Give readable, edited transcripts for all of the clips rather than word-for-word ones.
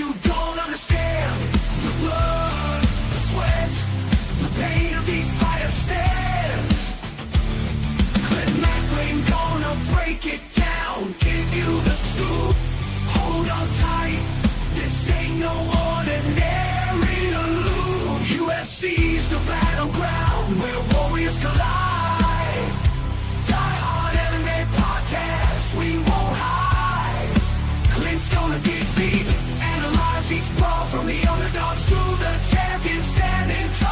You don't understand the blood, the sweat, the pain of these fire stands. Clint McLean gonna break it down, give you the scoop. Hold on tight, this ain't no ordinary loop. UFC's the battleground where warriors collide. Die Hard MMA podcast, we won't hide. Clint's gonna get beat, analyze each brawl from the underdogs to the champions standing tall.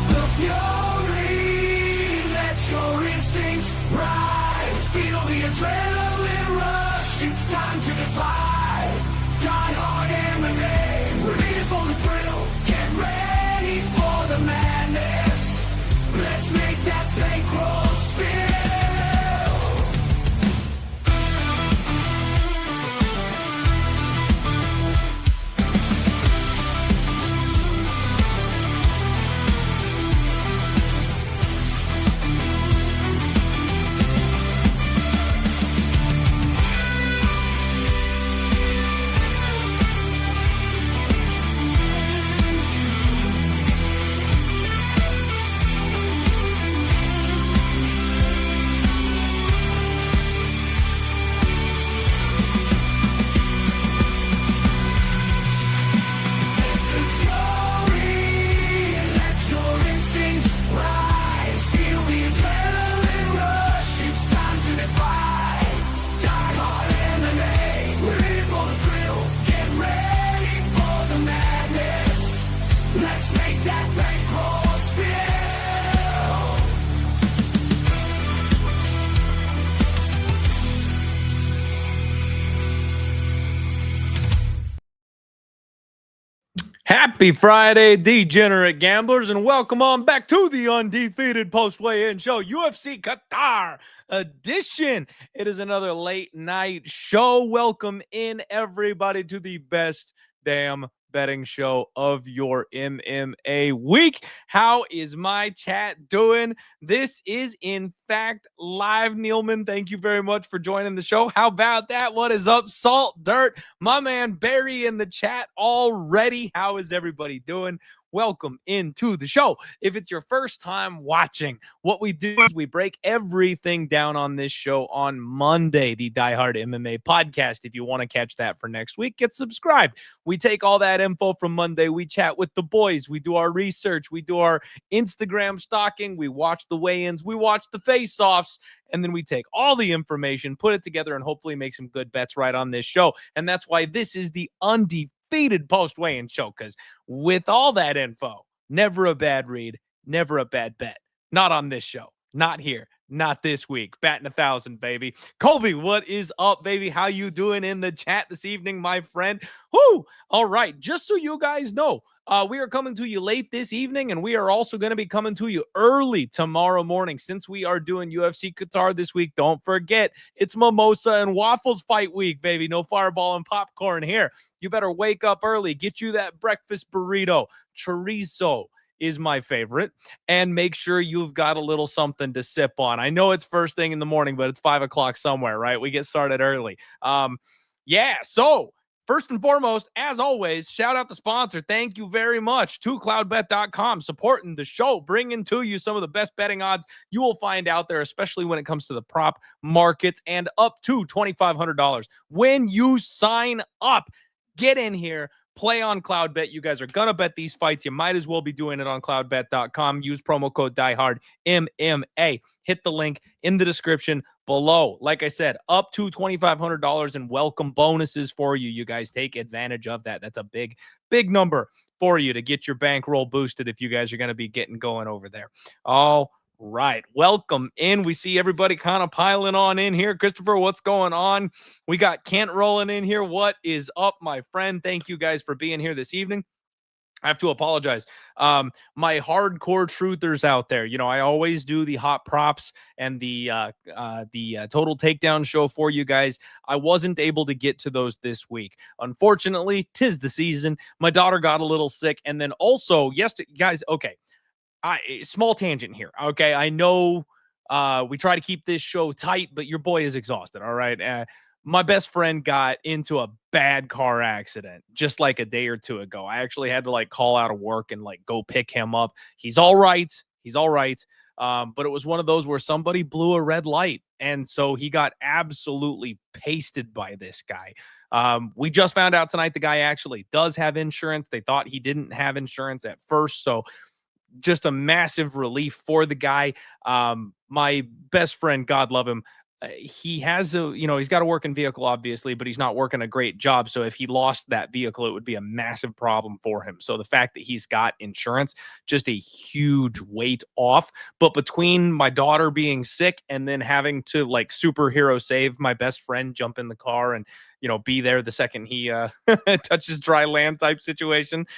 The fury, let your instincts rise. Feel the adrenaline rush, it's time to defy. Die Hard MMA, we're in for the thrill. Get ready for the madness. Let's make that bankroll spill. Let's make that bankroll spill. Happy Friday, degenerate gamblers, and welcome on back to the Undefeated Post-Weigh-In Show, UFC Qatar edition. It is another late night show. Welcome in, everybody, to the best damn betting show of your MMA week. How is my chat doing? This is, in fact, live. Neilman, thank you very much for joining the show. How about that? What is up, Salt Dirt? My man Barry in the chat already. How is everybody doing? Welcome into the show. If it's your first time watching, what we do is we break everything down on this show on Monday, the Die Hard MMA podcast. If you want to catch that for next week, get subscribed. We take all that info from Monday. We chat with the boys. We do our research. We do our Instagram stalking. We watch the weigh-ins. We watch the face-offs. And then we take all the information, put it together, and hopefully make some good bets right on this show. And that's why this is the Undefeated Post-Weigh-In Show, because with all that info, never a bad read, never a bad bet. Not on this show. Not here. Not this week. Batting 1,000, baby. Colby, what is up, baby? How you doing in the chat this evening, my friend? Whoo! All right. Just so you guys know, we are coming to you late this evening, and we are also going to be coming to you early tomorrow morning. Since we are doing UFC Qatar this week, don't forget, it's Mimosa and Waffles fight week, baby. No fireball and popcorn here. You better wake up early. Get you that breakfast burrito. Chorizo is my favorite, and make sure you've got a little something to sip on. I know it's first thing in the morning, but it's 5 o'clock somewhere, right? We get started early. So first and foremost, as always, shout out the sponsor. Thank you very much to cloudbet.com, supporting the show, bringing to you some of the best betting odds you will find out there, especially when it comes to the prop markets, and up to $2,500 when you sign up. Get in here. Play on CloudBet. You guys are going to bet these fights. You might as well be doing it on cloudbet.com. Use promo code DieHardMMA. Hit the link in the description below. Like I said, up to $2,500 in welcome bonuses for you. You guys take advantage of that. That's a big, big number for you to get your bankroll boosted if you guys are going to be getting going over there. All right. Welcome in. We see everybody kind of piling on in here. Christopher, what's going on? We got Kent rolling in here. What is up, my friend? Thank you guys for being here this evening. I have to apologize. My hardcore truthers out there, you know, I always do the hot props and the total takedown show for you guys. I wasn't able to get to those this week. Unfortunately, 'tis the season. My daughter got a little sick. And then also, guys, okay. Small tangent here. Okay. I know we try to keep this show tight, but your boy is exhausted. All right. my best friend got into a bad car accident just like a day or two ago. I actually had to like call out of work and like go pick him up. He's all right. He's all right. But it was one of those where somebody blew a red light. And so he got absolutely pasted by this guy. We just found out tonight the guy actually does have insurance. They thought he didn't have insurance at first. So just a massive relief for the guy. My best friend, God love him, he has he's got a working vehicle, obviously, but he's not working a great job. So if he lost that vehicle, it would be a massive problem for him. So the fact that he's got insurance, just a huge weight off. But between my daughter being sick and then having to like superhero save my best friend, jump in the car and, be there the second he touches dry land type situation.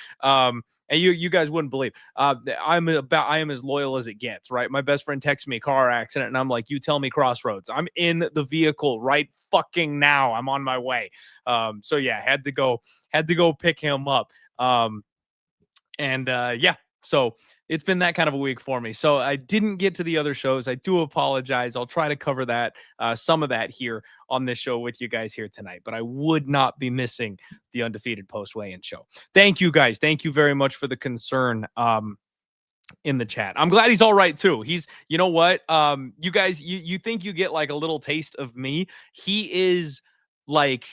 And you guys wouldn't believe. I am as loyal as it gets, right? My best friend texts me car accident, and I'm like, you tell me crossroads. I'm in the vehicle right fucking now. I'm on my way. So yeah, had to go pick him up. Yeah. So it's been that kind of a week for me. So I didn't get to the other shows. I do apologize. I'll try to cover that, some of that here on this show with you guys here tonight, but I would not be missing the Undefeated post weigh-in show. Thank you guys. Thank you very much for the concern in the chat. I'm glad he's all right too. He's, you know what? You guys, you think you get like a little taste of me. He is like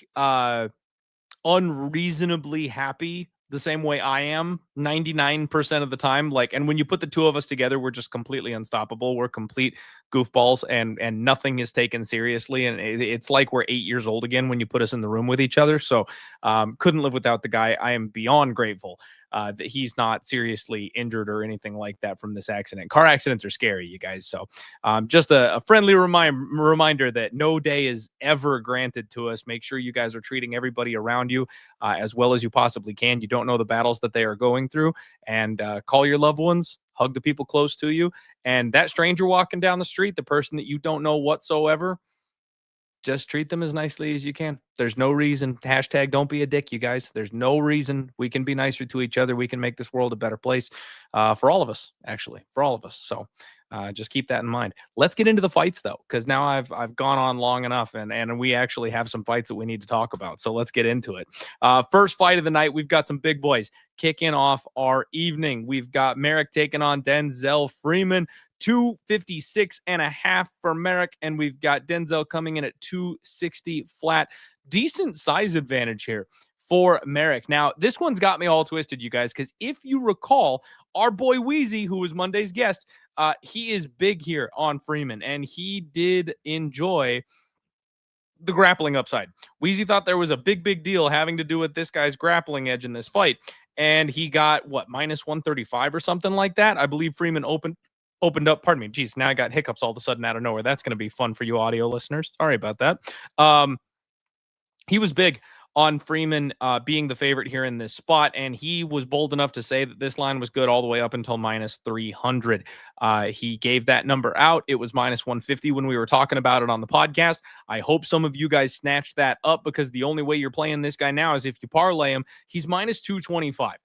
unreasonably happy the same way I am 99% of the time. Like, and when you put the two of us together, we're just completely unstoppable. We're complete goofballs and nothing is taken seriously. And it's like we're 8 years old again when you put us in the room with each other. So couldn't live without the guy. I am beyond grateful that he's not seriously injured or anything like that from this accident. Car accidents are scary, you guys. So just a friendly reminder that no day is ever granted to us. Make sure you guys are treating everybody around you as well as you possibly can. You don't know the battles that they are going through, and call your loved ones, hug the people close to you, and that stranger walking down the street, the person that you don't know whatsoever, just treat them as nicely as you can. There's no reason. Hashtag don't be a dick, you guys. There's no reason. We can be nicer to each other. We can make this world a better place for all of us, actually, for all of us. So just keep that in mind. Let's get into the fights, though, because now I've gone on long enough, and we actually have some fights that we need to talk about. So let's get into it. First fight of the night, we've got some big boys kicking off our evening. We've got Merrick taking on Denzel Freeman. 256.5 for Merrick, and we've got Denzel coming in at 260 flat. Decent size advantage here for Merrick. Now, this one's got me all twisted, you guys, because if you recall, our boy Wheezy, who was Monday's guest, he is big here on Freeman, and he did enjoy the grappling upside. Wheezy thought there was a big deal having to do with this guy's grappling edge in this fight, and he got, what, minus 135 or something like that? I believe Freeman opened up. Pardon me. Geez, now I got hiccups all of a sudden out of nowhere. That's going to be fun for you audio listeners. Sorry about that. He was big on Freeman being the favorite here in this spot, and he was bold enough to say that this line was good all the way up until minus 300. He gave that number out. It was minus 150 when we were talking about it on the podcast. I hope some of you guys snatched that up, because the only way you're playing this guy now is if you parlay him. He's minus 225.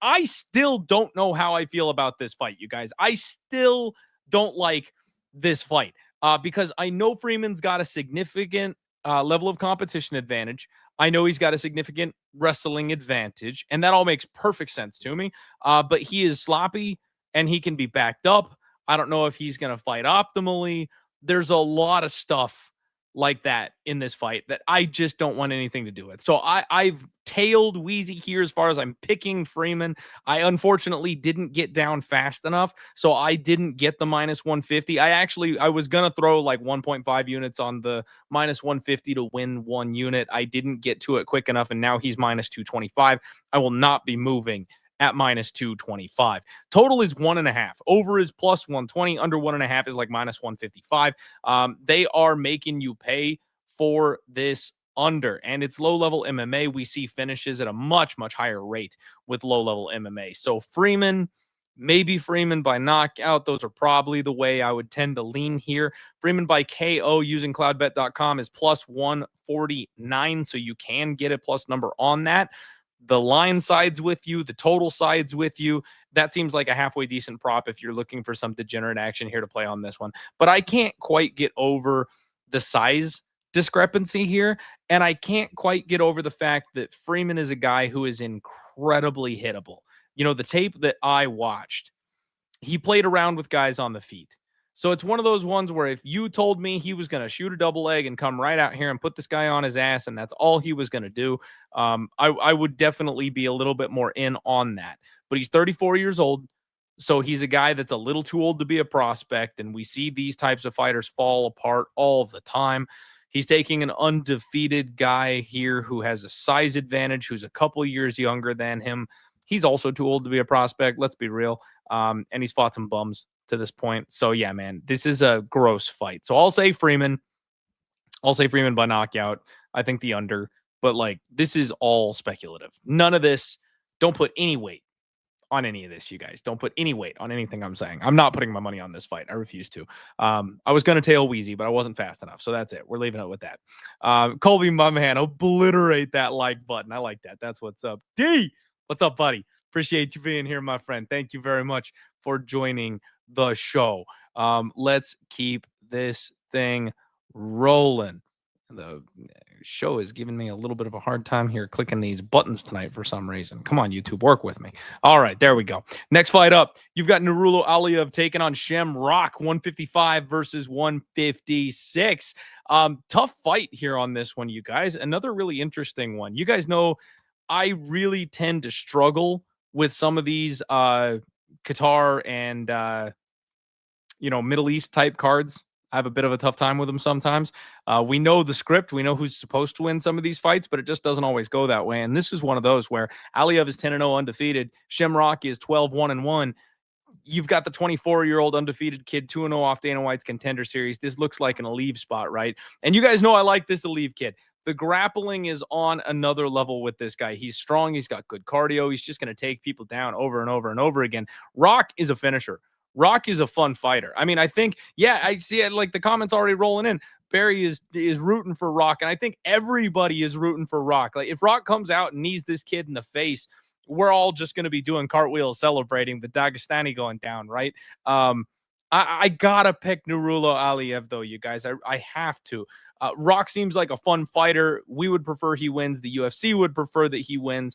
I still don't know how I feel about this fight, you guys. I still don't like this fight because I know Freeman's got a significant level of competition advantage. I know he's got a significant wrestling advantage, and that all makes perfect sense to me. But he is sloppy, and he can be backed up. I don't know if he's going to fight optimally. There's a lot of stuff like that in this fight that I just don't want anything to do with. So I've tailed Wheezy here as far as I'm picking Freeman. I unfortunately didn't get down fast enough, so I didn't get the minus 150. I was going to throw like 1.5 units on the minus 150 to win 1 unit. I didn't get to it quick enough, and now he's minus 225. I will not be moving at minus 225. Total is 1.5. Over is plus 120. Under 1.5 is like minus 155. They are making you pay for this under, and it's low-level MMA. We see finishes at a much higher rate with low-level MMA. So Freeman, maybe Freeman by knockout. Those are probably the way I would tend to lean here. Freeman by KO using cloudbet.com is plus 149, so you can get a plus number on that. The line sides with you, the total sides with you. That seems like a halfway decent prop if you're looking for some degenerate action here to play on this one. But I can't quite get over the size discrepancy here. And I can't quite get over the fact that Freeman is a guy who is incredibly hittable. You know, the tape that I watched, he played around with guys on the feet. So it's one of those ones where if you told me he was going to shoot a double leg and come right out here and put this guy on his ass and that's all he was going to do, I would definitely be a little bit more in on that. But he's 34 years old. So he's a guy that's a little too old to be a prospect. And we see these types of fighters fall apart all the time. He's taking an undefeated guy here who has a size advantage, who's a couple years younger than him. He's also too old to be a prospect. Let's be real. And he's fought some bums to this point. So yeah, man, this is a gross fight. So I'll say Freeman. I'll say Freeman by knockout. I think the under, but like this is all speculative. None of this. Don't put any weight on any of this, you guys. Don't put any weight on anything I'm saying. I'm not putting my money on this fight. I refuse to. I was going to tail Wheezy, but I wasn't fast enough. So that's it. We're leaving it with that. Colby, my man, obliterate that like button. I like that. That's what's up. D, what's up, buddy? Appreciate you being here, my friend. Thank you very much for joining the show. Let's keep this thing rolling. The show is giving me a little bit of a hard time here clicking these buttons tonight for some reason. Come on, YouTube, work with me. All right, there we go. Next fight up, you've got Nurullo Aliyev taking on Shamrock, 155 versus 156. Tough fight here on this one, you guys. Another really interesting one. You guys know I really tend to struggle with some of these Qatar and Middle East type cards. I have a bit of a tough time with them sometimes. We know the script. We know who's supposed to win some of these fights, but it just doesn't always go that way. And this is one of those where Aliyev is 10-0 undefeated. Shamrock is 12-1-1. You've got the 24-year-old undefeated kid, 2-0 off Dana White's Contender Series. This looks like an Aliyev spot, right? And you guys know I like this Aliyev kid. The grappling is on another level with this guy. He's strong. He's got good cardio. He's just going to take people down over and over and over again. Rock is a finisher. Rock is a fun fighter. I mean, I think, I see it like the comments already rolling in. Barry is rooting for Rock, and I think everybody is rooting for Rock. Like, if Rock comes out and knees this kid in the face, we're all just going to be doing cartwheels celebrating the Dagestani going down, right? I gotta pick Nurullo Aliyev, though, you guys. I have to. Rock seems like a fun fighter. We would prefer he wins. The UFC would prefer that he wins.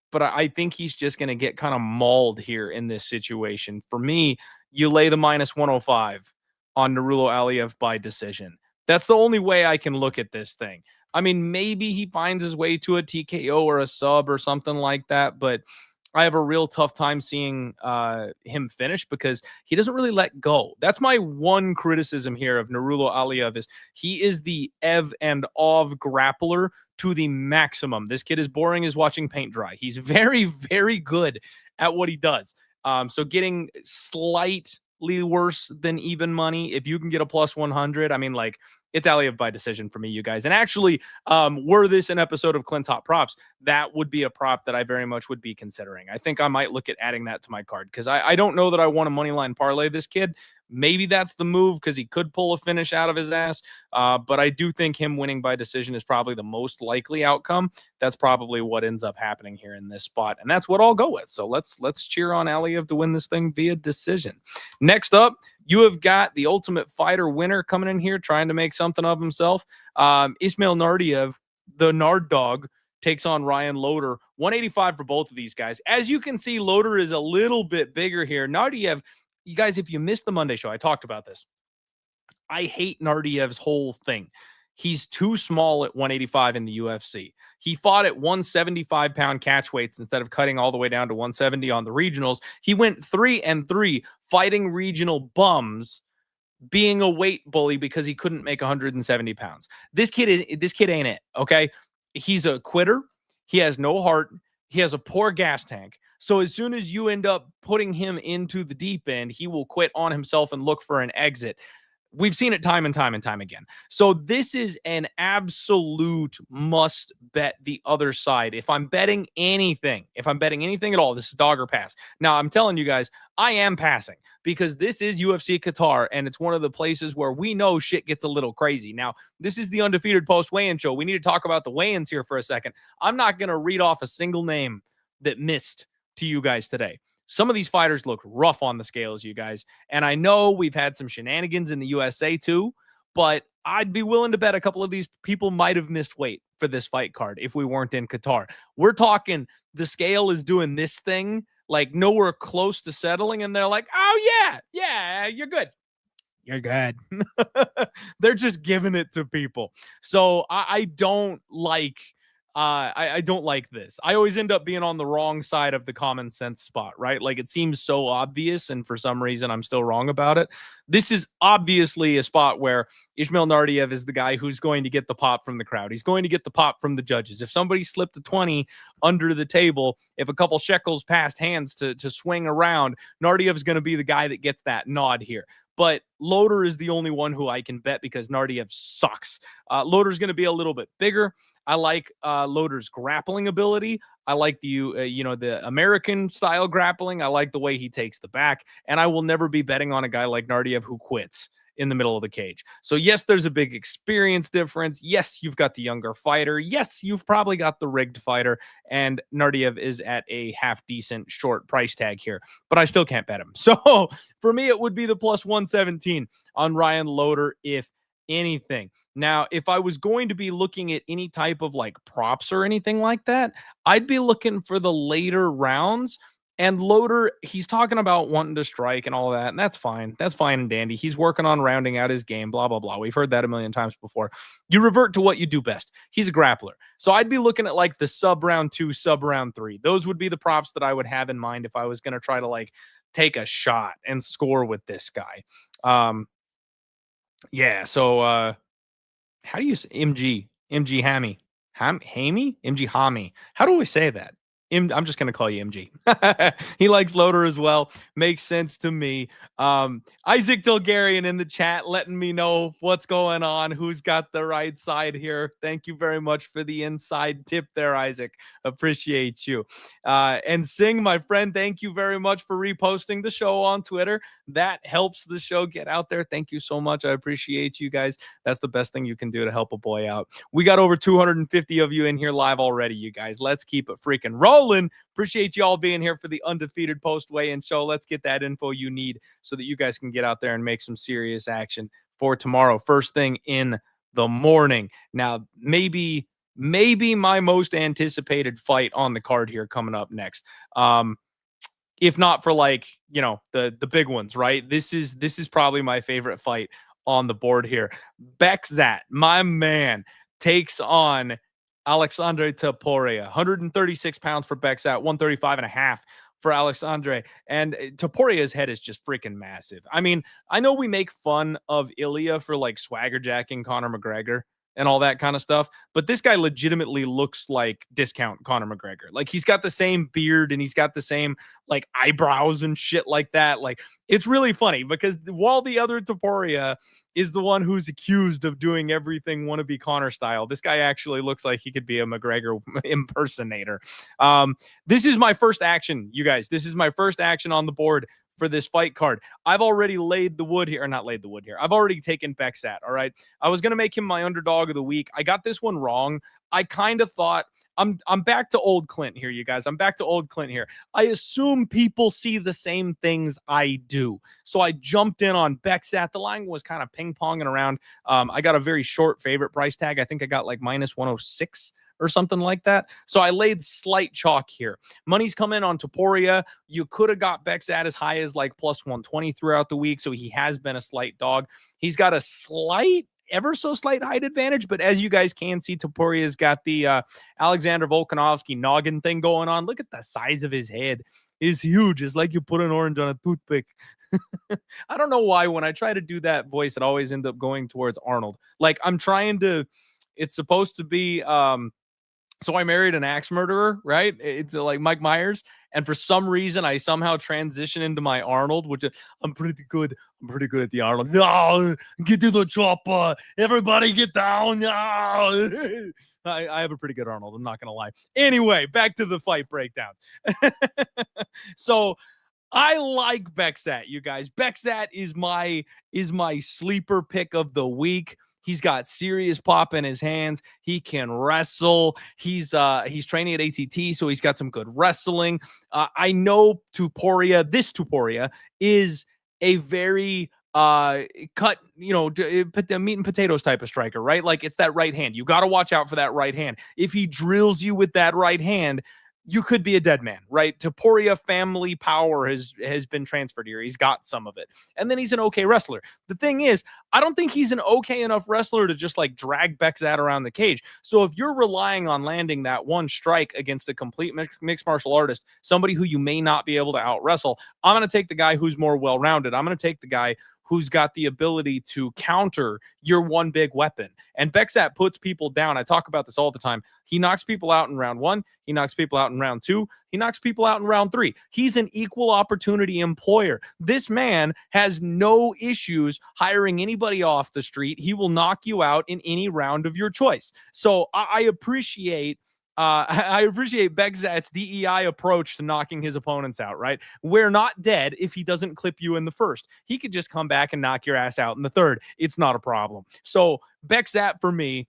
But I think he's just going to get kind of mauled here in this situation. For me, you lay the minus 105 on Nurullo Aliyev by decision. That's the only way I can look at this thing. I mean, maybe he finds his way to a TKO or a sub or something like that, but I have a real tough time seeing him finish because he doesn't really let go. That's my one criticism here of Nurullo Aliyev is he is the Ev and Ov grappler to the maximum. This kid is boring as watching paint dry. He's very, very good at what he does. So getting slightly worse than even money, if you can get a plus 100, I mean, like, it's Aliyev by decision for me, you guys. And actually, were this an episode of Clint's Hot Props, that would be a prop that I very much would be considering. I think I might look at adding that to my card because I don't know that I want a money line parlay this kid. Maybe that's the move because he could pull a finish out of his ass. But I do think him winning by decision is probably the most likely outcome. That's probably what ends up happening here in this spot. And that's what I'll go with. So let's cheer on Aliyev to win this thing via decision. Next up, you have got the Ultimate Fighter winner coming in here trying to make something of himself. Ismail Nardiev, the Nard Dog, takes on Ryan Loder. 185 for both of these guys. As you can see, Loder is a little bit bigger here. Nardiev, you guys, if you missed the Monday show, I talked about this. I hate Nardiev's whole thing. He's too small at 185 in the UFC. He fought at 175-pound catch weights instead of cutting all the way down to 170 on the regionals. He went 3-3 fighting regional bums, being a weight bully because he couldn't make 170 pounds. This kid ain't it, okay? He's a quitter. He has no heart. He has a poor gas tank. So as soon as you end up putting him into the deep end, he will quit on himself and look for an exit. We've seen it time and time and time again. So this is an absolute must bet the other side. If I'm betting anything at all, this is dog or pass. Now, I'm telling you guys, I am passing because this is UFC Qatar, and it's one of the places where we know shit gets a little crazy. Now, this is the Undefeated Post Weigh-In Show. We need to talk about the weigh-ins here for a second. I'm not going to read off a single name that missed to you guys today. Some of these fighters look rough on the scales, you guys. And I know we've had some shenanigans in the USA too, but I'd be willing to bet a couple of these people might have missed weight for this fight card if we weren't in Qatar. We're talking the scale is doing this thing like nowhere close to settling, and they're like, oh yeah, you're good. You're good. They're just giving it to people. So I don't like I don't like this. I always end up being on the wrong side of the common sense spot, right? Like it seems so obvious, and for some reason I'm still wrong about it. This is obviously a spot where Ismail Nardiev is the guy who's going to get the pop from the crowd. He's going to get the pop from the judges. If somebody slipped a 20 under the table, if a couple shekels passed hands to swing around, Nardiev is going to be the guy that gets that nod here. But Loder is the only one who I can bet because Nardiev sucks. Loder's going to be a little bit bigger. I like Loder's grappling ability. I like the American style grappling. I like the way he takes the back, and I will never be betting on a guy like Nardiev who quits in the middle of the cage. So yes, there's a big experience difference. Yes, you've got the younger fighter. Yes, you've probably got the rigged fighter, and Nardiev is at a half decent short price tag here, but I still can't bet him. So for me, it would be the plus 117 on Ryan Loder, if anything. Now, if I was going to be looking at any type of like props or anything like that, I'd be looking for the later rounds. And Loder, he's talking about wanting to strike and all that, and that's fine. That's fine and dandy. He's working on rounding out his game, blah, blah, blah. We've heard that a million times before. You revert to what you do best. He's a grappler. So I'd be looking at like the sub round 2, sub round 3. Those would be the props that I would have in mind if I was going to try to like take a shot and score with this guy. Yeah, so how do you say MG Hammy? Hammy? MG Hami. How do we say that? I'm just going to call you MG. He likes Loder as well. Makes sense to me. Isaac Dilgarian in the chat letting me know what's going on, who's got the right side here. Thank you very much for the inside tip there, Isaac. Appreciate you. And Singh, my friend, thank you very much for reposting the show on Twitter. That helps the show get out there. Thank you so much. I appreciate you guys. That's the best thing you can do to help a boy out. We got over 250 of you in here live already, you guys. Let's keep it freaking rolling. Appreciate you all being here for the Undefeated post weigh-in show. Let's get that info you need so that you guys can get out there and make some serious action for tomorrow, first thing in the morning. Now, maybe my most anticipated fight on the card here coming up next. If not for like, the big ones, right? This is probably my favorite fight on the board here. Bekzat, my man, takes on Alexandre Topuria. 136 pounds for Bekzat, 135.5 for Alexandre. And Topuria's head is just freaking massive. I mean, I know we make fun of Ilya for like swagger jacking Conor McGregor and all that kind of stuff, but this guy legitimately looks like discount Conor McGregor. Like he's got the same beard and he's got the same like eyebrows and shit like that. Like it's really funny because while the other Topuria is the one who's accused of doing everything wannabe Conor style, this guy actually looks like he could be a McGregor impersonator. This is my first action, you guys. This is my first action on the board for this fight card. I've already laid the wood here, or not laid the wood here. I've already taken Bekzat, all right? I was going to make him my underdog of the week. I got this one wrong. I kind of thought, I'm back to old Clint here, you guys. I'm back to old Clint here. I assume people see the same things I do. So I jumped in on Bekzat. The line was kind of ping-ponging around. I got a very short favorite price tag. I think I got like minus 106 or something like that. So I laid slight chalk here. Money's come in on Topuria. You could have got Bekzat as high as like plus 120 throughout the week. So he has been a slight dog. He's got a ever so slight height advantage, but as you guys can see, Topuria's got the Alexander Volkanovski noggin thing going on. Look at the size of his head. It's huge. It's like you put an orange on a toothpick. I don't know why when I try to do that voice, it always ends up going towards Arnold. Like it's supposed to be So I married an axe murderer, right? It's like Mike Myers. And for some reason, I somehow transition into my Arnold, which I'm pretty good. I'm pretty good at the Arnold. No, get to the chopper. Everybody get down. No. I have a pretty good Arnold. I'm not going to lie. Anyway, back to the fight breakdowns. So I like Bekzat, you guys. Bekzat is my sleeper pick of the week. He's got serious pop in his hands. He can wrestle. He's training at ATT, so he's got some good wrestling. I know this Topuria is a very cut, put the meat and potatoes type of striker, right? Like it's that right hand. You got to watch out for that right hand. If he drills you with that right hand, you could be a dead man, right? Taporia family power has been transferred here. He's got some of it. And then he's an okay wrestler. The thing is, I don't think he's an okay enough wrestler to just like drag Bekzat around the cage. So if you're relying on landing that one strike against a complete mixed martial artist, somebody who you may not be able to out wrestle, I'm going to take the guy who's more well-rounded. I'm going to take the guy who's got the ability to counter your one big weapon. And Bekzat puts people down. I talk about this all the time. He knocks people out in round 1. He knocks people out in round 2. He knocks people out in round 3. He's an equal opportunity employer. This man has no issues hiring anybody off the street. He will knock you out in any round of your choice. So I appreciate Bekzat's DEI approach to knocking his opponents out, right? We're not dead if he doesn't clip you in the first. He could just come back and knock your ass out in the third. It's not a problem. So Bekzat for me.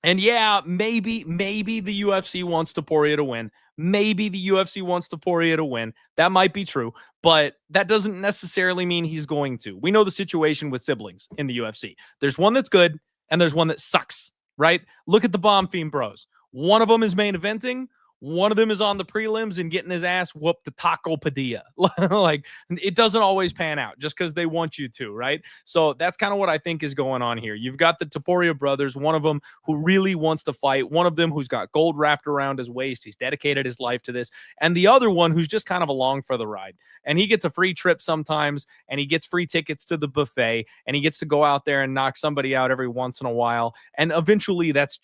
And yeah, maybe the UFC wants Topuria to win. Maybe the UFC wants Topuria to win. That might be true, but that doesn't necessarily mean he's going to. We know the situation with siblings in the UFC. There's one that's good and there's one that sucks, right? Look at the Bomb Fiend Bros. One of them is main eventing. One of them is on the prelims and getting his ass whooped to Taco Padilla. Like, it doesn't always pan out just because they want you to, right? So that's kind of what I think is going on here. You've got the Topuria brothers, one of them who really wants to fight, one of them who's got gold wrapped around his waist. He's dedicated his life to this. And the other one who's just kind of along for the ride. And he gets a free trip sometimes, and he gets free tickets to the buffet, and he gets to go out there and knock somebody out every once in a while. And eventually that's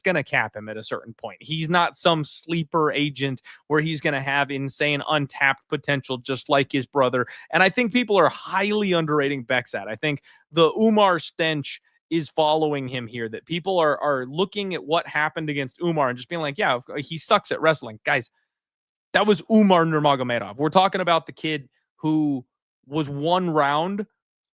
going to cap him at a certain point. He's not some sleeper agent where he's going to have insane untapped potential just like his brother. And I think people are highly underrating Bekzat. I think the Umar stench is following him here, that people are looking at what happened against Umar and just being like, yeah, he sucks at wrestling. Guys, that was Umar Nurmagomedov. We're talking about the kid who was one round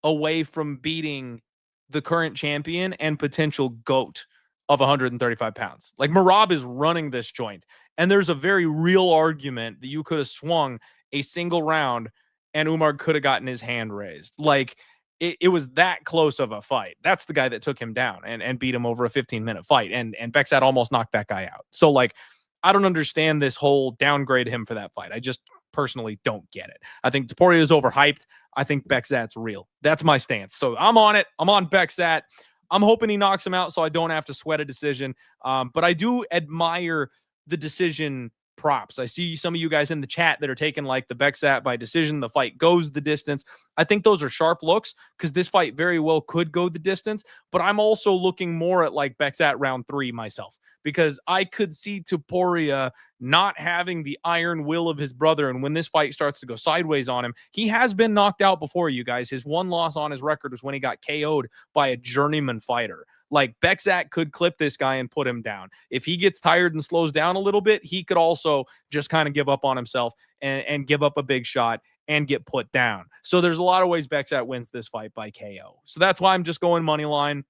away from beating the current champion and potential GOAT of 135 pounds. Like, Merab is running this joint. And there's a very real argument that you could have swung a single round and Umar could have gotten his hand raised. Like, it was that close of a fight. That's the guy that took him down and beat him over a 15-minute fight. And Bekzat almost knocked that guy out. So, like, I don't understand this whole downgrade him for that fight. I just personally don't get it. I think Topuria is overhyped. I think Bekzat's real. That's my stance. So I'm on it. I'm on Bekzat. I'm hoping he knocks him out so I don't have to sweat a decision. But I do admire the decision props. I see some of you guys in the chat that are taking like the Bekzat by decision. The fight goes the distance. I think those are sharp looks because this fight very well could go the distance. But I'm also looking more at like Bekzat round 3 myself, because I could see Topuria not having the iron will of his brother. And when this fight starts to go sideways on him, he has been knocked out before, you guys. His one loss on his record was when he got KO'd by a journeyman fighter. Like, Bekzat could clip this guy and put him down. If he gets tired and slows down a little bit, he could also just kind of give up on himself and give up a big shot and get put down. So there's a lot of ways Bekzat wins this fight by KO. So that's why I'm just going money line.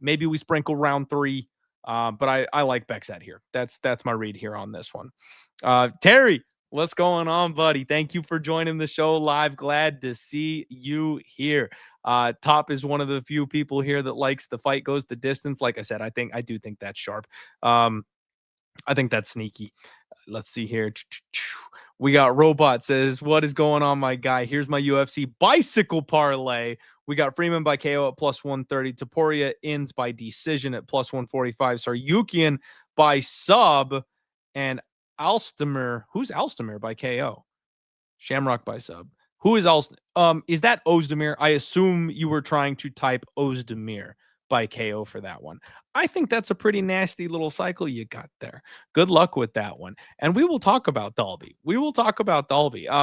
Maybe we sprinkle round 3. But I like Bekzat here. That's my read here on this one. Terry, what's going on, buddy? Thank you for joining the show live. Glad to see you here. Top is one of the few people here that likes the fight goes the distance. Like I said, I do think that's sharp. I think that's sneaky. Let's see here. We got Robot says, what is going on, my guy? Here's my UFC bicycle parlay. We got Freeman by KO at plus 130. Topuria ends by decision at plus 145. Saryukian by sub. And Alstemir. Who's Alstemir by KO? Shamrock by sub. Who is Alstemir? Is that Ozdemir? I assume you were trying to type Ozdemir by KO for that one. I think that's a pretty nasty little cycle you got there. Good luck with that one. And we will talk about Dalby.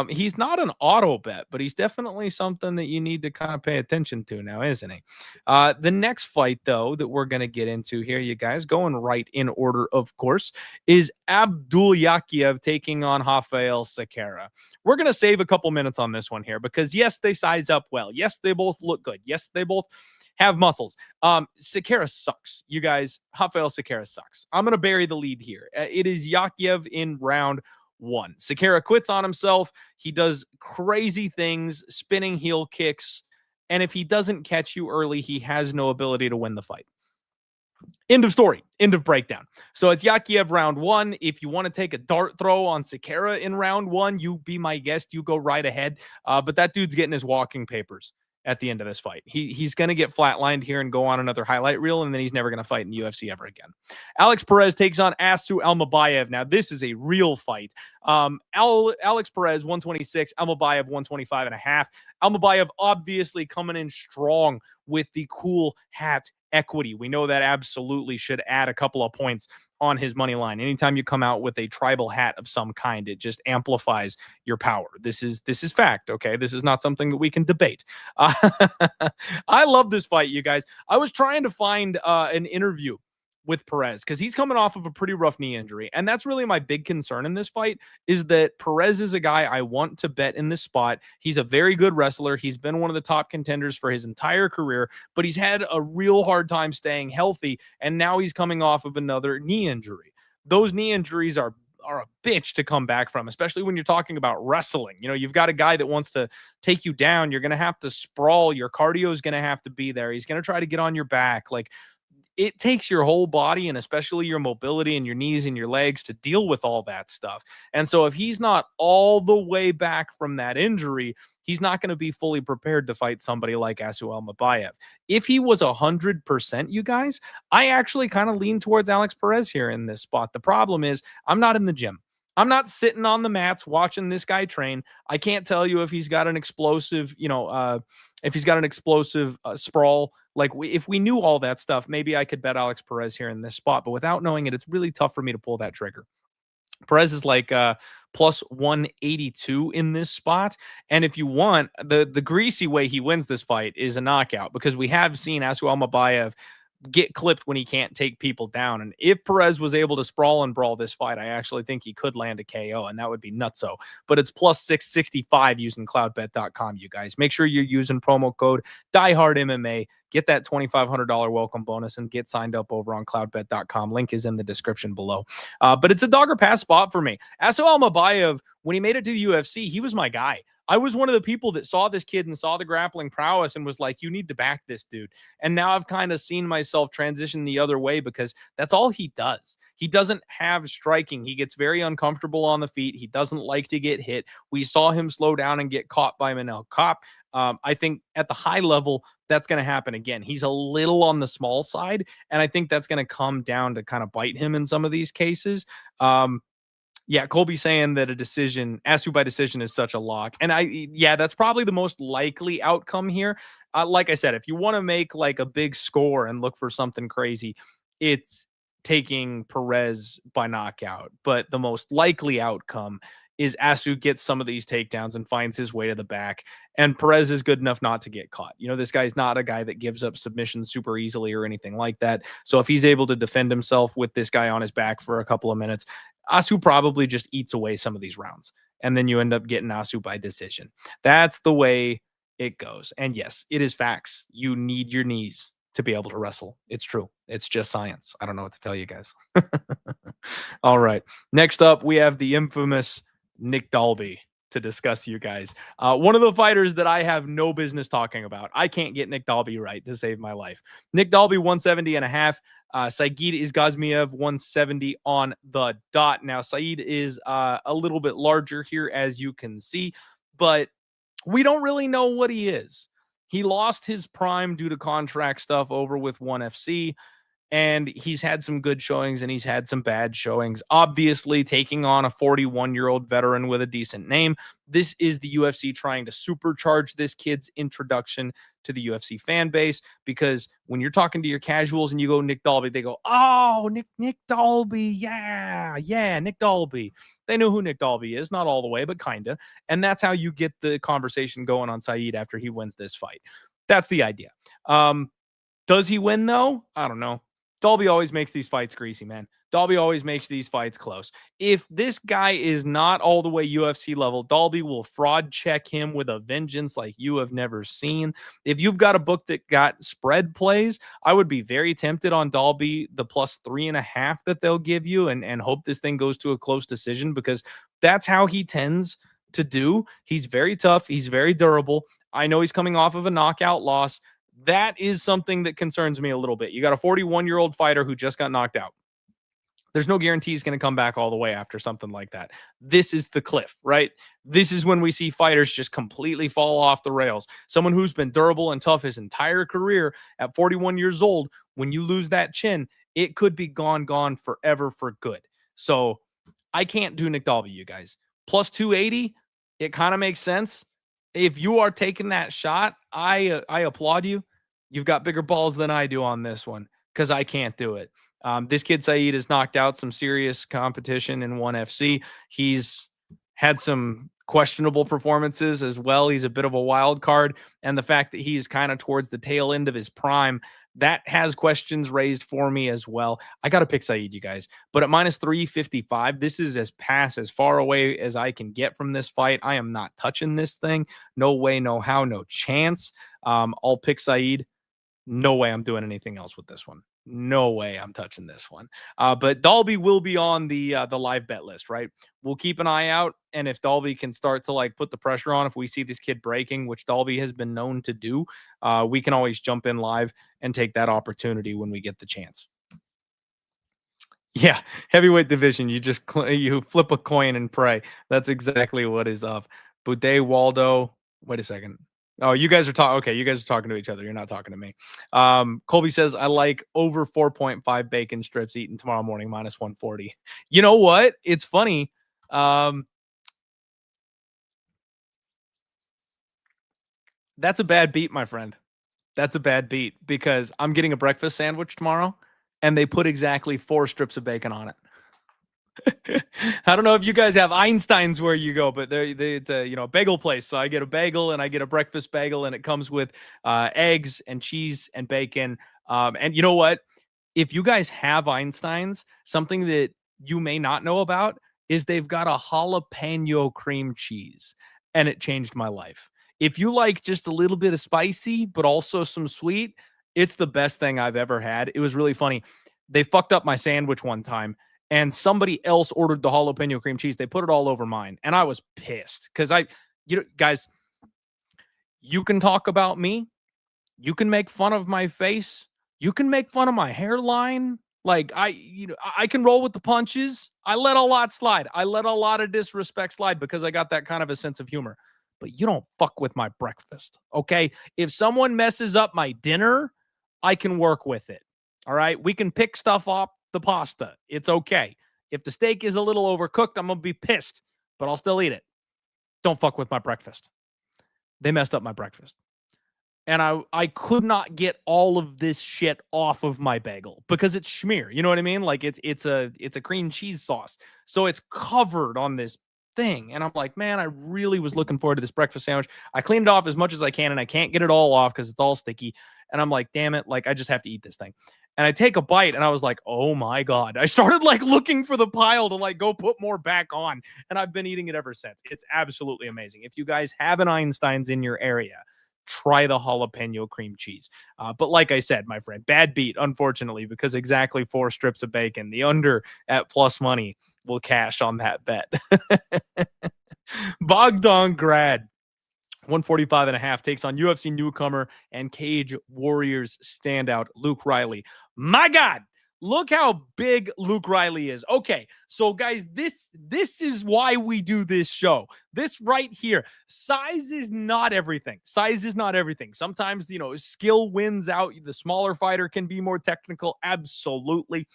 He's not an auto bet, but he's definitely something that you need to kind of pay attention to now, isn't he? The next fight, though, that we're going to get into here, you guys, going right in order, of course, is Abdul Yakiev taking on Rafael Sequeira. We're going to save a couple minutes on this one here because, yes, they size up well. Yes, they both look good. Yes, they both have muscles. Sequeira sucks. You guys, Rafael Sequeira sucks. I'm going to bury the lead here. It is Yakiev in round 1. Sequeira quits on himself. He does crazy things, spinning heel kicks, And if he doesn't catch you early, he has no ability to win the fight. End of story. End of breakdown. So it's Yakiev round 1. If you want to take a dart throw on Sakara in round 1, you be my guest. You go right ahead. But that dude's getting his walking papers at the end of this fight. He's going to get flatlined here and go on another highlight reel, and then he's never going to fight in the UFC ever again. Alex Perez takes on Asu Almabayev. Now, this is a real fight. Alex Perez, 126, Almabayev, 125.5. Almabayev obviously coming in strong with the cool hat equity. We know that absolutely should add a couple of points on his money line. Anytime you come out with a tribal hat of some kind, it just amplifies your power. This is fact. Okay. This is not something that we can debate. I love this fight, you guys. I was trying to find an interview with Perez because he's coming off of a pretty rough knee injury. And that's really my big concern in this fight, is that Perez is a guy I want to bet in this spot. He's a very good wrestler. He's been one of the top contenders for his entire career, but he's had a real hard time staying healthy. And now he's coming off of another knee injury. Those knee injuries are a bitch to come back from, especially when you're talking about wrestling. You know, you've got a guy that wants to take you down. You're going to have to sprawl. Your cardio is going to have to be there. He's going to try to get on your back. Like, it takes your whole body, and especially your mobility and your knees and your legs, to deal with all that stuff. And so if he's not all the way back from that injury, he's not going to be fully prepared to fight somebody like Asu Almabayev. If he was 100%, you guys, I actually kind of lean towards Alex Perez here in this spot. The problem is I'm not in the gym. I'm not sitting on the mats watching this guy train. I can't tell you if he's got an explosive, sprawl. Like, if we knew all that stuff, maybe I could bet Alex Perez here in this spot. But without knowing it, it's really tough for me to pull that trigger. Perez is like plus 182 in this spot. And if you want, the greasy way he wins this fight is a knockout, because we have seen Asu Almabayev get clipped when he can't take people down. And if Perez was able to sprawl and brawl this fight, I actually think he could land a KO, and that would be nutso. But it's plus 665 using cloudbet.com, you guys. Make sure you're using promo code DieHardMMA. Get that $2,500 welcome bonus and get signed up over on cloudbet.com. Link is in the description below. But it's a dog or pass spot for me. Asu Almabayev, when he made it to the UFC, he was my guy. I was one of the people that saw this kid and saw the grappling prowess and was like, you need to back this dude. And now I've kind of seen myself transition the other way, because that's all he does. He doesn't have striking. He gets very uncomfortable on the feet. He doesn't like to get hit. We saw him slow down and get caught by Manel Kape. I think at the high level, that's going to happen again. He's a little on the small side, and I think that's going to come down to kind of bite him in some of these cases. Yeah, Colby saying that Asu by decision is such a lock. And that's probably the most likely outcome here. Like I said, if you want to make like a big score and look for something crazy, it's taking Perez by knockout. But the most likely outcome is Asu gets some of these takedowns and finds his way to the back. And Perez is good enough not to get caught. You know, this guy's not a guy that gives up submissions super easily or anything like that. So if he's able to defend himself with this guy on his back for a couple of minutes, Asu probably just eats away some of these rounds. And then you end up getting Asu by decision. That's the way it goes. And yes, it is facts. You need your knees to be able to wrestle. It's true. It's just science. I don't know what to tell you guys. All right. Next up, we have the infamous Nick Dalby to discuss, you guys. One of the fighters that I have no business talking about. I can't get Nick Dalby right to save my life. Nick Dalby, 170.5. Saeed Isgazmiev, 170 on the dot. Now, Saeed is a little bit larger here, as you can see, but we don't really know what he is. He lost his prime due to contract stuff over with ONE FC. And he's had some good showings and he's had some bad showings. Obviously, taking on a 41-year-old veteran with a decent name. This is the UFC trying to supercharge this kid's introduction to the UFC fan base, because when you're talking to your casuals and you go Nick Dalby, they go, oh, Nick Dalby. Yeah, Nick Dalby. They know who Nick Dalby is, not all the way, but kind of. And that's how you get the conversation going on Saeed after he wins this fight. That's the idea. Does he win, though? I don't know. Dalby always makes these fights greasy, man. Dalby always makes these fights close. If this guy is not all the way UFC level, Dalby will fraud check him with a vengeance like you have never seen. If you've got a book that got spread plays, I would be very tempted on Dalby, the plus 3.5 that they'll give you, and hope this thing goes to a close decision, because that's how he tends to do. He's very tough. He's very durable. I know he's coming off of a knockout loss. That is something that concerns me a little bit. You got a 41-year-old fighter who just got knocked out. There's no guarantee he's going to come back all the way after something like that. This is the cliff, right? This is when we see fighters just completely fall off the rails. Someone who's been durable and tough his entire career at 41 years old, when you lose that chin, it could be gone forever for good. So I can't do Nick Dalby, you guys. Plus 280, it kind of makes sense. If you are taking that shot, I applaud you. You've got bigger balls than I do on this one because I can't do it. This kid Saeed has knocked out some serious competition in ONE FC. He's had some questionable performances as well. He's a bit of a wild card. And the fact that he's kind of towards the tail end of his prime, that has questions raised for me as well. I got to pick Saeed, you guys. But at minus 355, this is as far away as I can get from this fight. I am not touching this thing. No way, no how, no chance. I'll pick Saeed. No way I'm doing anything else with this one. No way I'm touching this one. But Dalby will be on the live bet list, right? We'll keep an eye out. And if Dalby can start to like put the pressure on, if we see this kid breaking, which Dalby has been known to do, we can always jump in live and take that opportunity when we get the chance. Yeah, heavyweight division. You flip a coin and pray. That's exactly what is up. Boudet, Waldo. Wait a second. Oh, you guys are talking. Okay, you guys are talking to each other. You're not talking to me. Colby says, I like over 4.5 bacon strips eaten tomorrow morning, minus 140. You know what? It's funny. That's a bad beat, my friend. That's a bad beat because I'm getting a breakfast sandwich tomorrow and they put exactly 4 strips of bacon on it. I don't know if you guys have Einstein's where you go, but it's a bagel place. So I get a bagel and I get a breakfast bagel, and it comes with eggs and cheese and bacon. And you know what? If you guys have Einstein's, something that you may not know about is they've got a jalapeno cream cheese, and it changed my life. If you like just a little bit of spicy, but also some sweet, it's the best thing I've ever had. It was really funny. They fucked up my sandwich one time, and somebody else ordered the jalapeno cream cheese. They put it all over mine, and I was pissed because guys, you can talk about me. You can make fun of my face. You can make fun of my hairline. Like I can roll with the punches. I let a lot slide. I let a lot of disrespect slide because I got that kind of a sense of humor. But you don't fuck with my breakfast, okay? If someone messes up my dinner, I can work with it. All right? We can pick stuff off the pasta. It's okay. If the steak is a little overcooked, I'm going to be pissed, but I'll still eat it. Don't fuck with my breakfast. They messed up my breakfast. And I could not get all of this shit off of my bagel because it's schmear. You know what I mean? Like it's a cream cheese sauce. So it's covered on this thing. And I'm like, man, I really was looking forward to this breakfast sandwich. I cleaned it off as much as I can, and I can't get it all off because it's all sticky. And I'm like, damn it, like I just have to eat this thing. And I take a bite and I was like, oh my God. I started like looking for the pile to like go put more back on. And I've been eating it ever since. It's absolutely amazing. If you guys have an Einstein's in your area, try the jalapeno cream cheese. But like I said, my friend, bad beat, unfortunately, because exactly 4 strips of bacon. The under at plus money will cash on that bet. Bogdan Grad, 145.5, takes on UFC newcomer and Cage Warriors standout Luke Riley. My God, look how big Luke Riley is. Okay, so guys, this is why we do this show. This right here, size is not everything. Size is not everything. Sometimes, skill wins out. The smaller fighter can be more technical. Absolutely.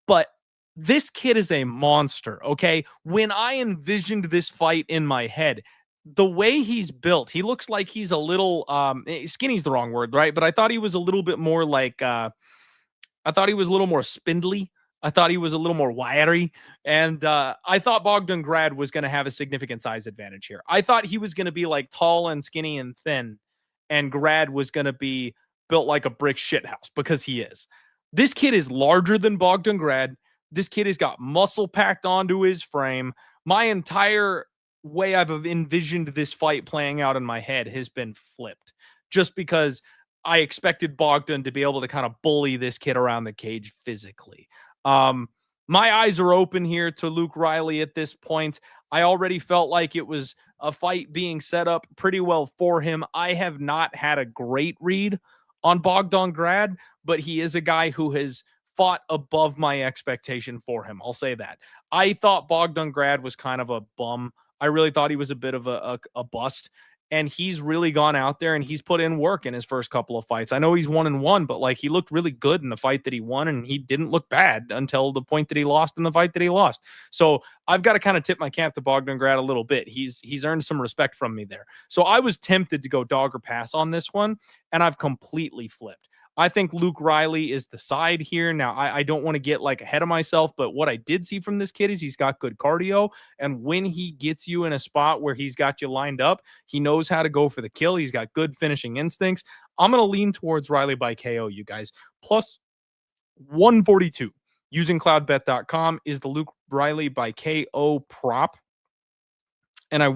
But this kid is a monster, okay? When I envisioned this fight in my head, the way he's built, he looks like he's a little skinny's the wrong word, right? But I thought he was a little bit more like I thought he was a little more spindly. I thought he was a little more wiry. And I thought Bogdan Grad was going to have a significant size advantage here. I thought he was going to be like tall and skinny and thin, and Grad was going to be built like a brick shithouse because he is. This kid is larger than Bogdan Grad. This kid has got muscle packed onto his frame. My entire way I've envisioned this fight playing out in my head has been flipped just because I expected Bogdan to be able to kind of bully this kid around the cage physically. My eyes are open here to Luke Riley at this point. I already felt like it was a fight being set up pretty well for him. I have not had a great read on Bogdan Grad, but he is a guy who has fought above my expectation for him. I'll say that. I thought Bogdan Grad was kind of a bum. I really thought he was a bit of a bust. And he's really gone out there and he's put in work in his first couple of fights. I know he's 1-1, but like he looked really good in the fight that he won, and he didn't look bad until the point that he lost in the fight that he lost. So I've got to kind of tip my cap to Bogdan Grad a little bit. He's earned some respect from me there. So I was tempted to go dog or pass on this one, and I've completely flipped. I think Luke Riley is the side here. Now, I don't want to get like ahead of myself, but what I did see from this kid is he's got good cardio. And when he gets you in a spot where he's got you lined up, he knows how to go for the kill. He's got good finishing instincts. I'm going to lean towards Riley by KO, you guys. Plus 142 using cloudbet.com is the Luke Riley by KO prop. And I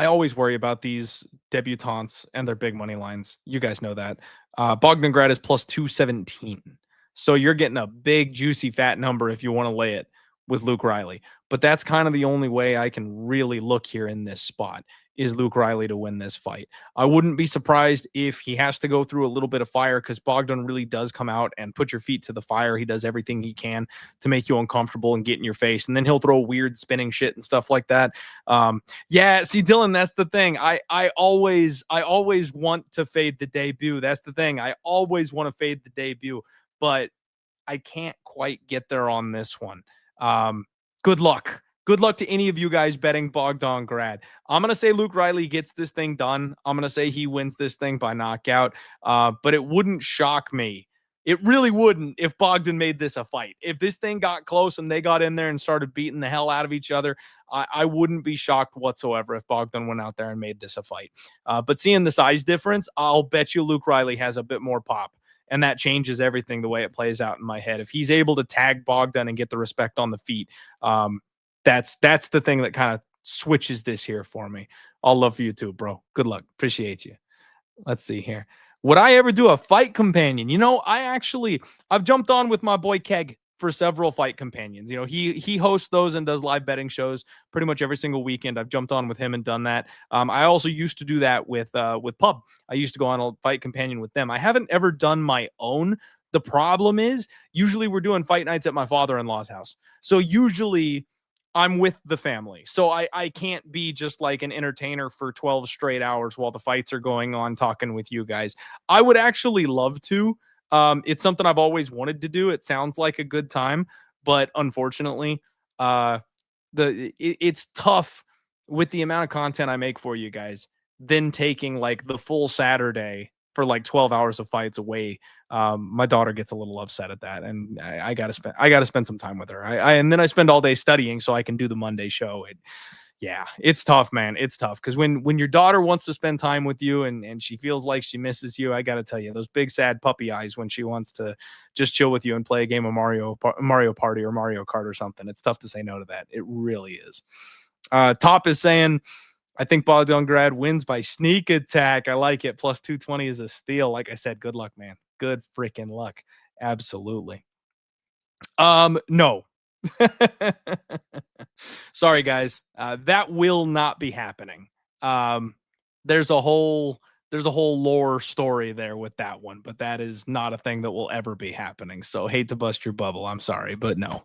always worry about these debutantes and their big money lines. You guys know that. Bogdan Grad is plus 217. So you're getting a big, juicy, fat number if you want to lay it with Luke Riley. But that's kind of the only way I can really look here in this spot is Luke Riley to win this fight. I wouldn't be surprised if he has to go through a little bit of fire, because Bogdan really does come out and put your feet to the fire. He does everything he can to make you uncomfortable and get in your face. And then he'll throw weird spinning shit and stuff like that. Yeah, see, Dylan, that's the thing. I always want to fade the debut. That's the thing. I always want to fade the debut, but I can't quite get there on this one. Good luck. Good luck to any of you guys betting Bogdan Grad. I'm going to say Luke Riley gets this thing done. I'm going to say he wins this thing by knockout. But it wouldn't shock me. It really wouldn't if Bogdan made this a fight. If this thing got close and they got in there and started beating the hell out of each other, I wouldn't be shocked whatsoever if Bogdan went out there and made this a fight. But seeing the size difference, I'll bet you Luke Riley has a bit more pop. And that changes everything the way it plays out in my head. If he's able to tag Bogdan and get the respect on the feet, that's the thing that kind of switches this here for me. All love for you too, bro. Good luck. Appreciate you. Let's see here. Would I ever do a fight companion? You know, I've jumped on with my boy Keg for several fight companions. You know, he hosts those and does live betting shows pretty much every single weekend. I've jumped on with him and done that. I also used to do that with Pub. I used to go on a fight companion with them. I haven't ever done my own. The problem is usually we're doing fight nights at my father-in-law's house. So usually I'm with the family. So I can't be just like an entertainer for 12 straight hours while the fights are going on talking with you guys. I would actually love to. It's something I've always wanted to do. It sounds like a good time, but unfortunately, it's tough with the amount of content I make for you guys, then taking like the full Saturday for like 12 hours of fights away. My daughter gets a little upset at that, and I gotta spend some time with her. And then I spend all day studying so I can do the Monday show. Yeah, it's tough, man. It's tough because when your daughter wants to spend time with you and she feels like she misses you, I got to tell you, those big sad puppy eyes when she wants to just chill with you and play a game of Mario Party or Mario Kart or something. It's tough to say no to that. It really is. Top is saying, I think Bogdan Grad wins by sneak attack. I like it. Plus 220 is a steal. Like I said, good luck, man. Good freaking luck. Absolutely. No. Sorry, guys. That will not be happening. There's a whole lore story there with that one, but that is not a thing that will ever be happening. So hate to bust your bubble. I'm sorry, but no.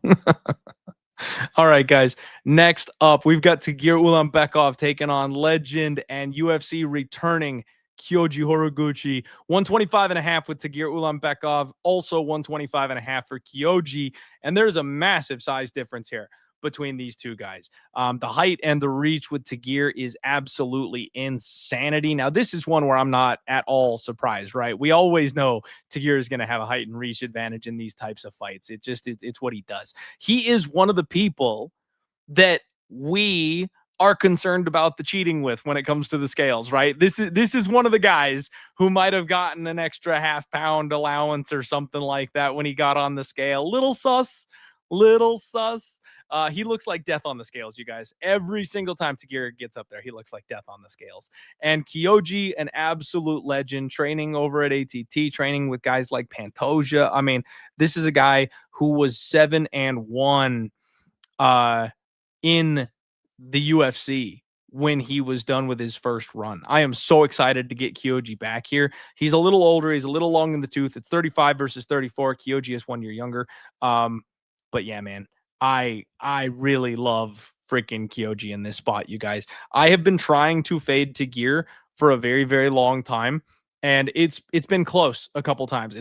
All right, guys. Next up, we've got Tagir Ulanbekov taking on legend and UFC returning Kyoji Horiguchi. 125.5 with Tagir Ulanbekov. Also 125.5 for Kyoji. And there's a massive size difference here between these two guys. The height and the reach with Tagir is absolutely insanity. Now, this is one where I'm not at all surprised, right? We always know Tagir is going to have a height and reach advantage in these types of fights. It's what he does. He is one of the people that we are concerned about the cheating with when it comes to the scales, right? This is one of the guys who might have gotten an extra half-pound allowance or something like that when he got on the scale. Little sus, little sus. He looks like death on the scales, you guys. Every single time Tagir gets up there, he looks like death on the scales. And Kyoji, an absolute legend, training over at ATT, training with guys like Pantoja. I mean, this is a guy who was 7-1 in the UFC when he was done with his first run. I am so excited to get Kyoji back here. He's a little older. He's a little long in the tooth. It's 35 versus 34. Kyoji is 1 year younger. But yeah, man, I really love freaking Kyoji in this spot, you guys. I have been trying to fade Tagir for a very, very long time, and it's been close a couple times.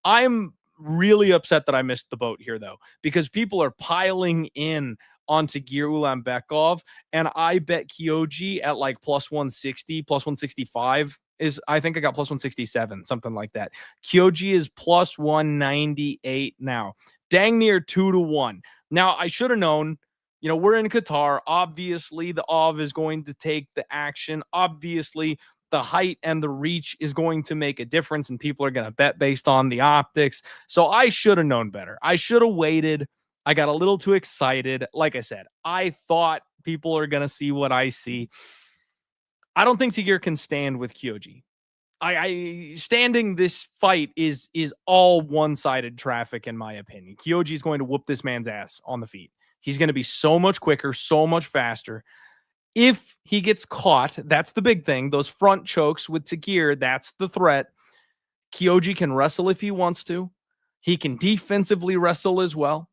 I'm really upset that I missed the boat here, though, because people are piling in onto Tagir Ulanbekov, and I bet Kyoji at like plus 160, plus 165 is, I think I got plus 167, something like that. Kyoji is plus 198 now, dang near 2-1. Now, I should have known, we're in Qatar. Obviously, the OV is going to take the action. Obviously, the height and the reach is going to make a difference, and people are going to bet based on the optics. So I should have known better. I should have waited. I got a little too excited. Like I said, I thought people are going to see what I see. I don't think Tagir can stand with Kyoji. I standing this fight is all one-sided traffic, in my opinion. Kyoji is going to whoop this man's ass on the feet. He's going to be so much quicker, so much faster. If he gets caught, that's the big thing. Those front chokes with Tagir, that's the threat. Kyoji can wrestle if he wants to. He can defensively wrestle as well.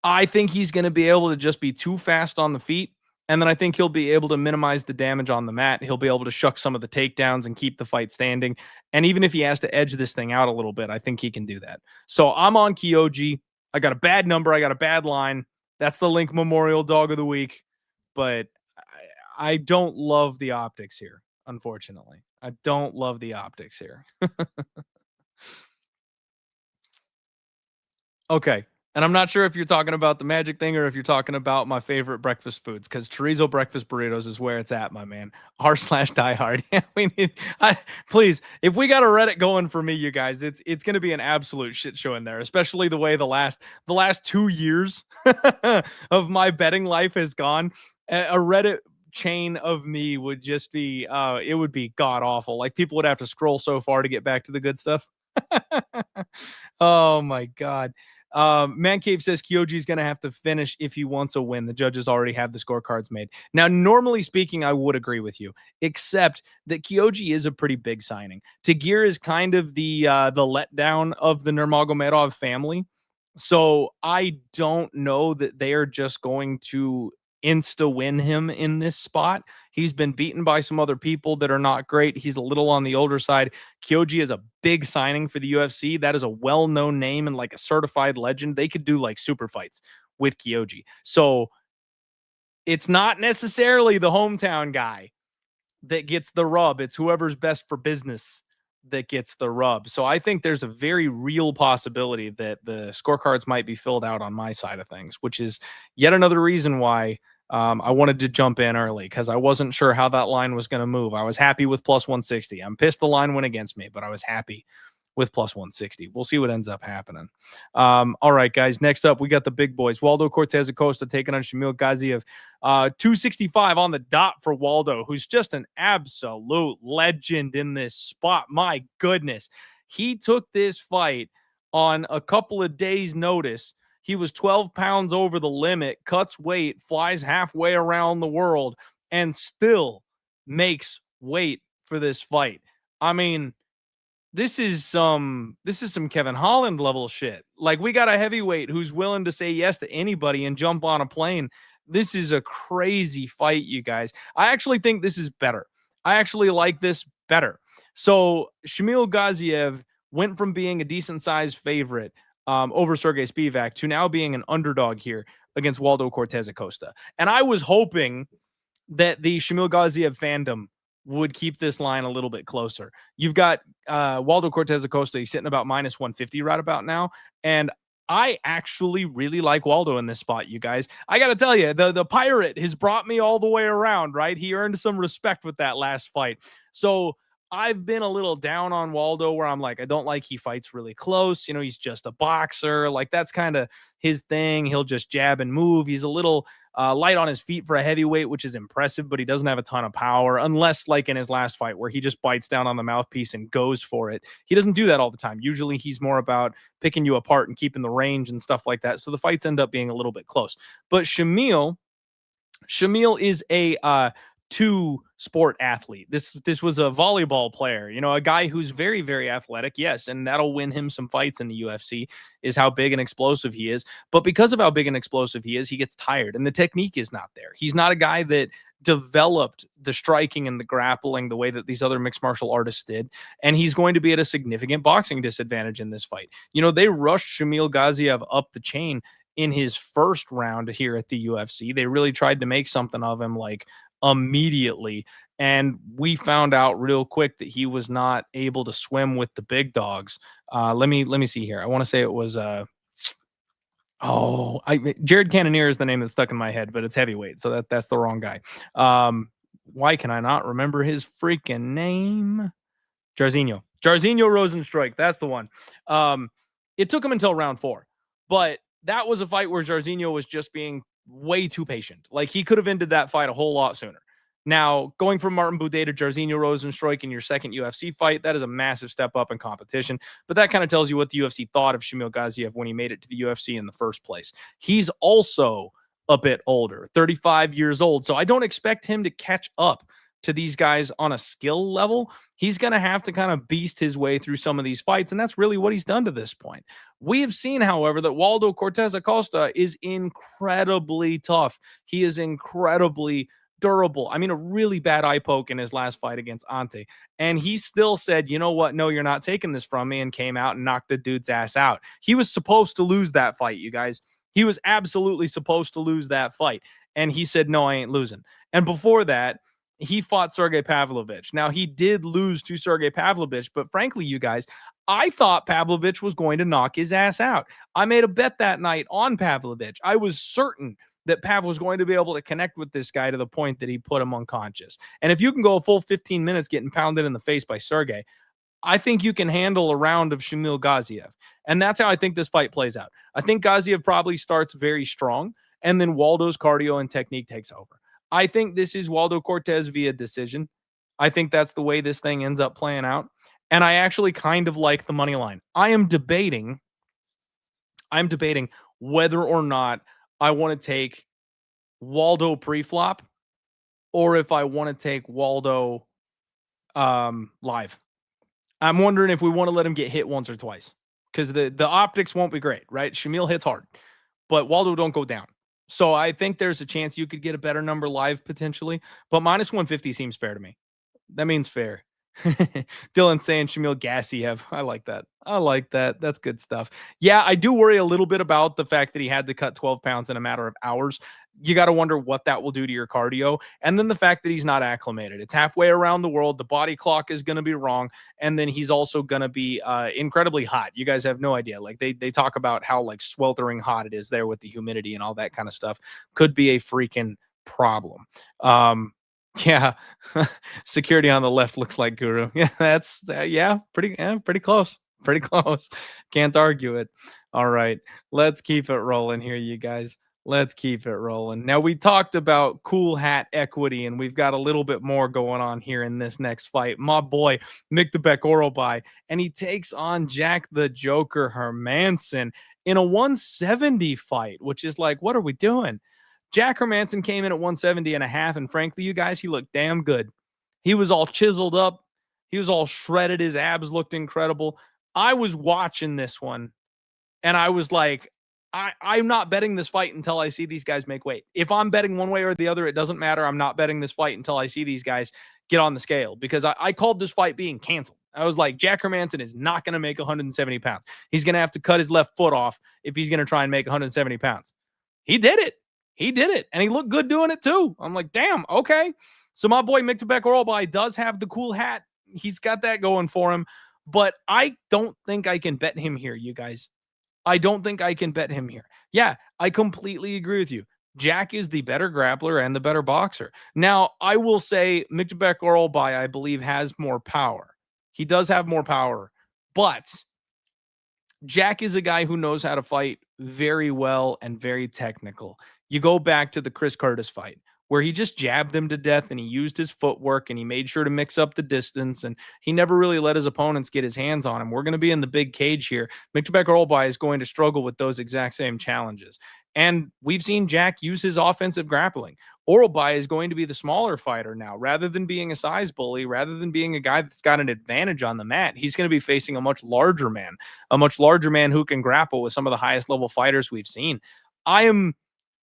I think he's going to be able to just be too fast on the feet. And then I think he'll be able to minimize the damage on the mat. He'll be able to shuck some of the takedowns and keep the fight standing. And even if he has to edge this thing out a little bit, I think he can do that. So I'm on Kyoji. I got a bad number. I got a bad line. That's the Link Memorial Dog of the Week. But I don't love the optics here, unfortunately. I don't love the optics here. Okay. And I'm not sure if you're talking about the magic thing or if you're talking about my favorite breakfast foods, because chorizo breakfast burritos is where it's at, my man. r/diehard. Please, if we got a Reddit going for me, you guys, it's going to be an absolute shit show in there, especially the way the last 2 years of my betting life has gone. A Reddit chain of me would just be, it would be god awful. Like, people would have to scroll so far to get back to the good stuff. Oh my God. Man Cave says Kyoji is going to have to finish if he wants a win. The judges already have the scorecards made. Now, normally speaking, I would agree with you, except that Kyoji is a pretty big signing. Tagir is kind of the letdown of the Nurmagomedov family. So I don't know that they are just going to insta win him in this spot. He's been beaten by some other people that are not great. He's a little on the older side. Kyoji is a big signing for the UFC. That is a well-known name and like a certified legend. They could do like super fights with Kyoji. So it's not necessarily the hometown guy that gets the rub. It's whoever's best for business that gets the rub. So I think there's a very real possibility that the scorecards might be filled out on my side of things, which is yet another reason why I wanted to jump in early, because I wasn't sure how that line was going to move. I was happy with plus 160. I'm pissed the line went against me, but I was happy with plus 160. We'll see what ends up happening. All right, guys. Next up, we got the big boys. Waldo Cortez Acosta taking on Shamil Gaziev. 265 on the dot for Waldo, who's just an absolute legend in this spot. My goodness. He took this fight on a couple of days' notice. He was 12 pounds over the limit, cuts weight, flies halfway around the world, and still makes weight for this fight. I mean, this is some Kevin Holland level shit. Like, we got a heavyweight who's willing to say yes to anybody and jump on a plane. This is a crazy fight, you guys. I actually think this is better. I actually like this better. So Shamil Gaziev went from being a decent sized favorite over Sergey Spivak to now being an underdog here against Waldo Cortez Acosta. And I was hoping that the Shamil Gaziev fandom would keep this line a little bit closer. You've got Waldo Cortez Acosta. He's sitting about minus 150 right about now. And I actually really like Waldo in this spot, you guys. I got to tell you, the Pirate has brought me all the way around, right? He earned some respect with that last fight. So I've been a little down on Waldo where I'm like, I don't like he fights really close. You know, he's just a boxer. Like that's kind of his thing. He'll just jab and move. He's a little light on his feet for a heavyweight, which is impressive, but he doesn't have a ton of power, unless like in his last fight where he just bites down on the mouthpiece and goes for it. He doesn't do that all the time. Usually he's more about picking you apart and keeping the range and stuff like that. So the fights end up being a little bit close. But Shamil is a two sport athlete. This was a volleyball player, you know, a guy who's very, very athletic. Yes, and that'll win him some fights in the UFC, is how big and explosive he is. But because of how big and explosive he is, he gets tired and the technique is not there. He's not a guy that developed the striking and the grappling the way that these other mixed martial artists did. And he's going to be at a significant boxing disadvantage in this fight. You know, they rushed Shamil Gaziev up the chain in his first round here at the UFC. They really tried to make something of him like immediately. And we found out real quick that he was not able to swim with the big dogs. Let me see here. I want to say it was Jared Cannonier is the name that's stuck in my head, but it's heavyweight, so that's the wrong guy. Why can I not remember his freaking name? Jairzinho Rosenstruik. That's the one. It took him until round 4, but that was a fight where Jairzinho was just being way too patient. Like he could have ended that fight a whole lot sooner. Now, going from Martin Buday to Jairzinho Rosenstruik in your second UFC fight, that is a massive step up in competition. But that kind of tells you what the UFC thought of Shamil Gaziev when he made it to the UFC in the first place. He's also a bit older, 35 years old. So I don't expect him to catch up to these guys on a skill level. He's going to have to kind of beast his way through some of these fights, and that's really what he's done to this point. We have seen, however, that Waldo Cortez Acosta is incredibly tough. He is incredibly durable. I mean, a really bad eye poke in his last fight against Ante, and he still said, you know what, no, you're not taking this from me, and came out and knocked the dude's ass out. He was supposed to lose that fight, you guys. He was absolutely supposed to lose that fight, and he said, no, I ain't losing. And before that, he fought Sergey Pavlovich. Now, he did lose to Sergey Pavlovich, but frankly, you guys, I thought Pavlovich was going to knock his ass out. I made a bet that night on Pavlovich. I was certain that Pav was going to be able to connect with this guy to the point that he put him unconscious. And if you can go a full 15 minutes getting pounded in the face by Sergey, I think you can handle a round of Shamil Gaziev. And that's how I think this fight plays out. I think Gaziev probably starts very strong, and then Waldo's cardio and technique takes over. I think this is Waldo Cortez via decision. I think that's the way this thing ends up playing out. And I actually kind of like the money line. I'm debating whether or not I want to take Waldo pre-flop or if I want to take Waldo live. I'm wondering if we want to let him get hit once or twice, because the optics won't be great, right? Shamil hits hard, but Waldo don't go down. So I think there's a chance you could get a better number live potentially, but minus 150 seems fair to me. That means fair. Dylan saying Shamil Gaziev. I like that. I like that. That's good stuff. Yeah, I do worry a little bit about the fact that he had to cut 12 pounds in a matter of hours. You got to wonder what that will do to your cardio. And then the fact that he's not acclimated. It's halfway around the world. The body clock is going to be wrong. And then he's also going to be incredibly hot. You guys have no idea. Like they talk about how like sweltering hot it is there with the humidity and all that kind of stuff. Could be a freaking problem. Yeah. Security on the left looks like Guru. Yeah, that's pretty close. Pretty close. Can't argue it. All right. Let's keep it rolling here, you guys. Let's keep it rolling. Now, we talked about cool hat equity, and we've got a little bit more going on here in this next fight. My boy, Miktabek Orobai, and he takes on Jack the Joker Hermanson in a 170 fight, which is like, what are we doing? Jack Hermanson came in at 170 and a half, and frankly, you guys, he looked damn good. He was all chiseled up. He was all shredded. His abs looked incredible. I was watching this one, and I was like, I'm not betting this fight until I see these guys make weight. If I'm betting one way or the other, it doesn't matter. I'm not betting this fight until I see these guys get on the scale, because I called this fight being canceled. I was like, Jack Hermanson is not going to make 170 pounds. He's going to have to cut his left foot off if he's going to try and make 170 pounds. He did it. He did it, and he looked good doing it too. I'm like, damn, okay. So my boy Miktabek Orobai does have the cool hat. He's got that going for him, but I don't think I can bet him here, you guys. I don't think I can bet him here. Yeah, I completely agree with you. Jack is the better grappler and the better boxer. Now, I will say Miktabek Orolbai, I believe, has more power. He does have more power, but Jack is a guy who knows how to fight very well and very technical. You go back to the Chris Curtis fight where he just jabbed him to death and he used his footwork and he made sure to mix up the distance and he never really let his opponents get his hands on him. We're going to be in the big cage here. Miktabek Orolbai is going to struggle with those exact same challenges. And we've seen Jack use his offensive grappling. Orolbai is going to be the smaller fighter now. Rather than being a size bully, rather than being a guy that's got an advantage on the mat, he's going to be facing a much larger man who can grapple with some of the highest level fighters we've seen. I am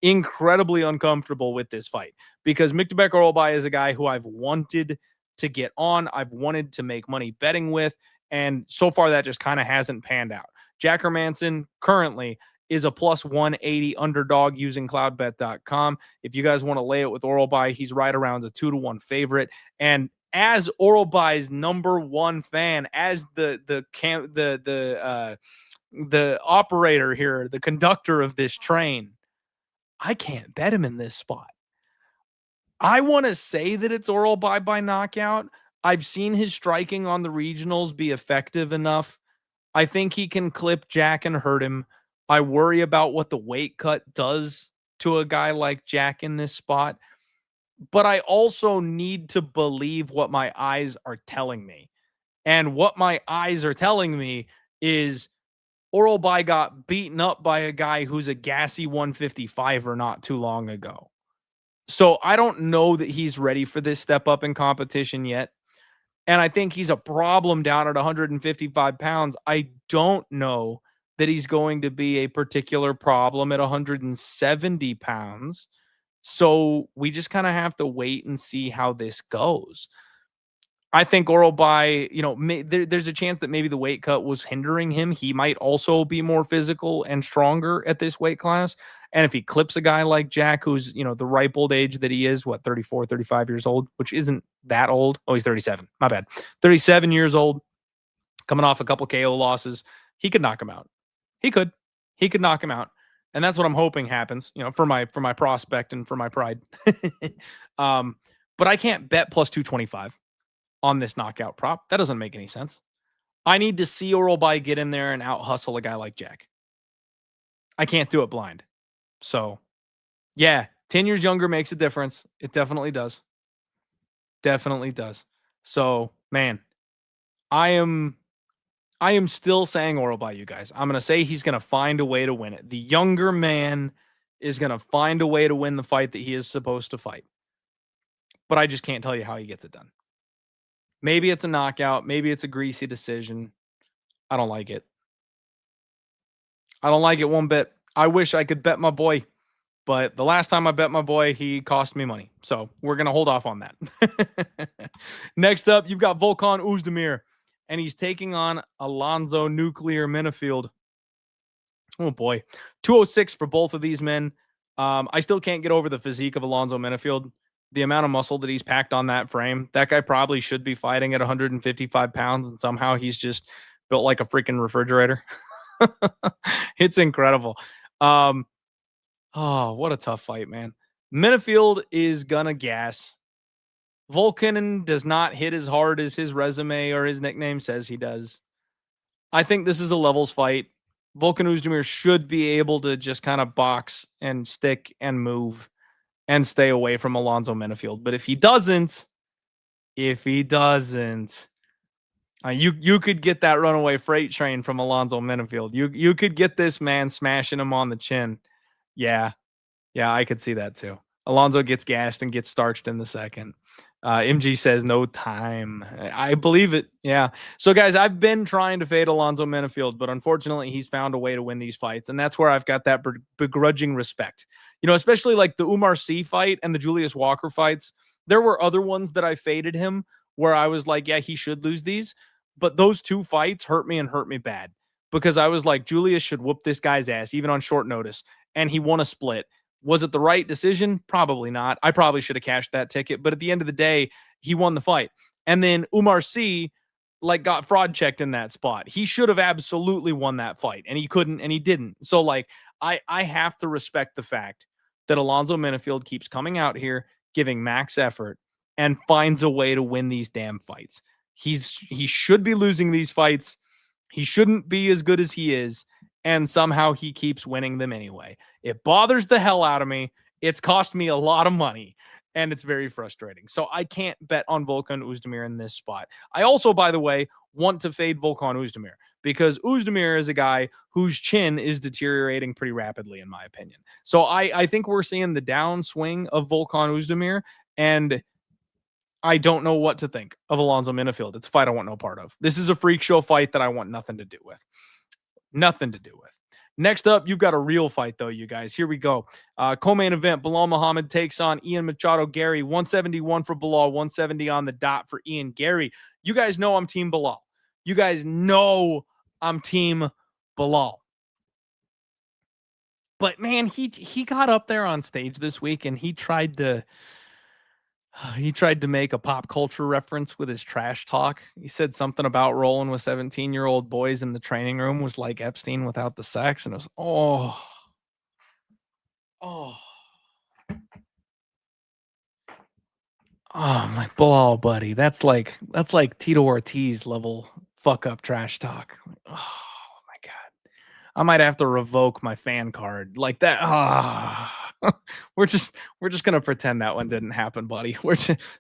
incredibly uncomfortable with this fight because Miktabek Orolbai is a guy who I've wanted to get on. I've wanted to make money betting with. And so far that just kind of hasn't panned out. Jack Hermanson currently is a plus 180 underdog using cloudbet.com. If you guys want to lay it with Orolbai, he's right around a 2-1 favorite. And as Orolbai's number one fan, as the operator here, the conductor of this train, I can't bet him in this spot. I want to say that it's Orolbai by knockout. I've seen his striking on the regionals be effective enough. I think he can clip Jack and hurt him. I worry about what the weight cut does to a guy like Jack in this spot. But I also need to believe what my eyes are telling me. And what my eyes are telling me is Orolbai got beaten up by a guy who's a gassy 155er not too long ago. So I don't know that he's ready for this step up in competition yet. And I think he's a problem down at 155 pounds. I don't know that he's going to be a particular problem at 170 pounds. So we just kind of have to wait and see how this goes. I think Orolbai, there's a chance that maybe the weight cut was hindering him. He might also be more physical and stronger at this weight class. And if he clips a guy like Jack, who's, the ripe old age that he is, 34, 35 years old, which isn't that old. Oh, he's 37. My bad. 37 years old, coming off a couple KO losses. He could knock him out. He could knock him out. And that's what I'm hoping happens, for my prospect and for my pride. But I can't bet plus 225 on this knockout prop. That doesn't make any sense. I need to see Orolbai get in there and out hustle a guy like Jack. I can't do it blind. So, yeah, 10 years younger makes a difference. It definitely does. Definitely does. So, man, I am still saying Orolbai, you guys. I'm going to say he's going to find a way to win it. The younger man is going to find a way to win the fight that he is supposed to fight. But I just can't tell you how he gets it done. Maybe it's a knockout. Maybe it's a greasy decision. I don't like it. I don't like it one bit. I wish I could bet my boy. But the last time I bet my boy, he cost me money. So we're going to hold off on that. Next up, you've got Volkan Oezdemir. And he's taking on Alonzo Nuclear Minifield. Oh, boy. 206 for both of these men. I still can't get over the physique of Alonzo Minifield. The amount of muscle that he's packed on that frame. That guy probably should be fighting at 155 pounds, and somehow he's just built like a freaking refrigerator. It's incredible. Oh, what a tough fight, man. Minifield is gonna gas. Volkanen does not hit as hard as his resume or his nickname says he does. I think this is a levels fight. Volkan Oezdemir should be able to just kind of box and stick and move and stay away from Alonzo Minifield. But if he doesn't, you could get that runaway freight train from Alonzo Minifield. You could get this man smashing him on the chin. Yeah, I could see that too. Alonzo gets gassed and gets starched in the second. MG says no time. I believe it. Yeah. So, guys, I've been trying to fade Alonzo Minifield, but unfortunately, he's found a way to win these fights. And that's where I've got that begrudging respect. Especially like the Umar Sy fight and the Julius Walker fights. There were other ones that I faded him where I was like, yeah, he should lose these. But those two fights hurt me and hurt me bad because I was like, Julius should whoop this guy's ass, even on short notice. And he won a split. Was it the right decision? Probably not. I probably should have cashed that ticket. But at the end of the day, he won the fight. And then Umar Sy got fraud checked in that spot. He should have absolutely won that fight. And he couldn't and he didn't. So I have to respect the fact that Alonzo Menifield keeps coming out here, giving max effort, and finds a way to win these damn fights. He should be losing these fights. He shouldn't be as good as he is, and somehow he keeps winning them anyway. It bothers the hell out of me. It's cost me a lot of money, and it's very frustrating. So I can't bet on Volkan Oezdemir in this spot. I also, by the way, want to fade Volkan Oezdemir because Oezdemir is a guy whose chin is deteriorating pretty rapidly, in my opinion. So I think we're seeing the downswing of Volkan Oezdemir, and I don't know what to think of Alonzo Menifield. It's a fight I want no part of. This is a freak show fight that I want nothing to do with. Nothing to do with. Next up, you've got a real fight, though, you guys. Here we go. Co-main event, Bilal Muhammad takes on Ian Machado Gary. 171 for Bilal, 170 on the dot for Ian Gary. You guys know I'm Team Bilal. You guys know I'm Team Bilal. But, man, he got up there on stage this week, and he tried to make a pop culture reference with his trash talk. He said something about rolling with 17-year-old boys in the training room was like Epstein without the sex. And it was, my ball, buddy. That's like Tito Ortiz level fuck up trash talk. Oh my God. I might have to revoke my fan card like that. We're just gonna pretend that one didn't happen, buddy.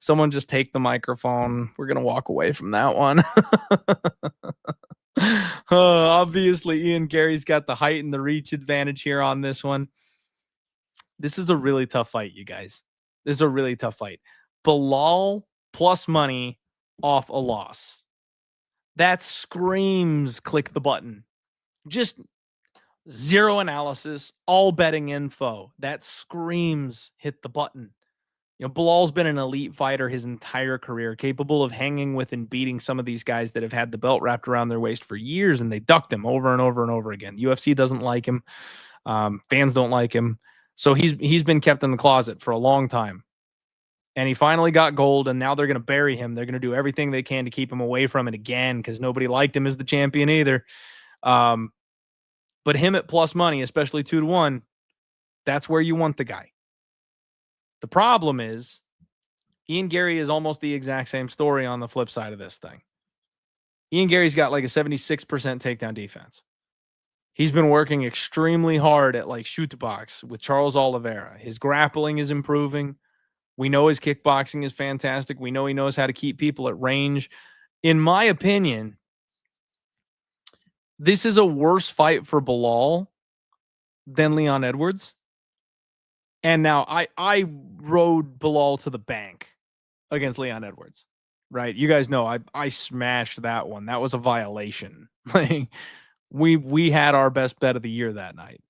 Someone just take the microphone. We're gonna walk away from that one. Obviously, Ian Gary's got the height and the reach advantage here on this one. This is a really tough fight, you guys. This is a really tough fight. Bilal plus money off a loss. That screams click the button. Just zero analysis, all betting info. That screams hit the button. You know, Bilal's been an elite fighter his entire career, capable of hanging with and beating some of these guys that have had the belt wrapped around their waist for years, and they ducked him over and over and over again. UFC doesn't like him. Fans don't like him. So he's been kept in the closet for a long time. And he finally got gold, and now they're going to bury him. They're going to do everything they can to keep him away from it again because nobody liked him as the champion either. But him at plus money, especially 2-1, that's where you want the guy. The problem is Ian Gary is almost the exact same story on the flip side of this thing. Ian Gary's got like a 76% takedown defense. He's been working extremely hard at like shoot the box with Charles Oliveira. His grappling is improving. We know his kickboxing is fantastic. We know he knows how to keep people at range. In my opinion, this is a worse fight for Bilal than Leon Edwards. And now I rode Bilal to the bank against Leon Edwards, right? You guys know I smashed that one. That was a violation. Like we had our best bet of the year that night.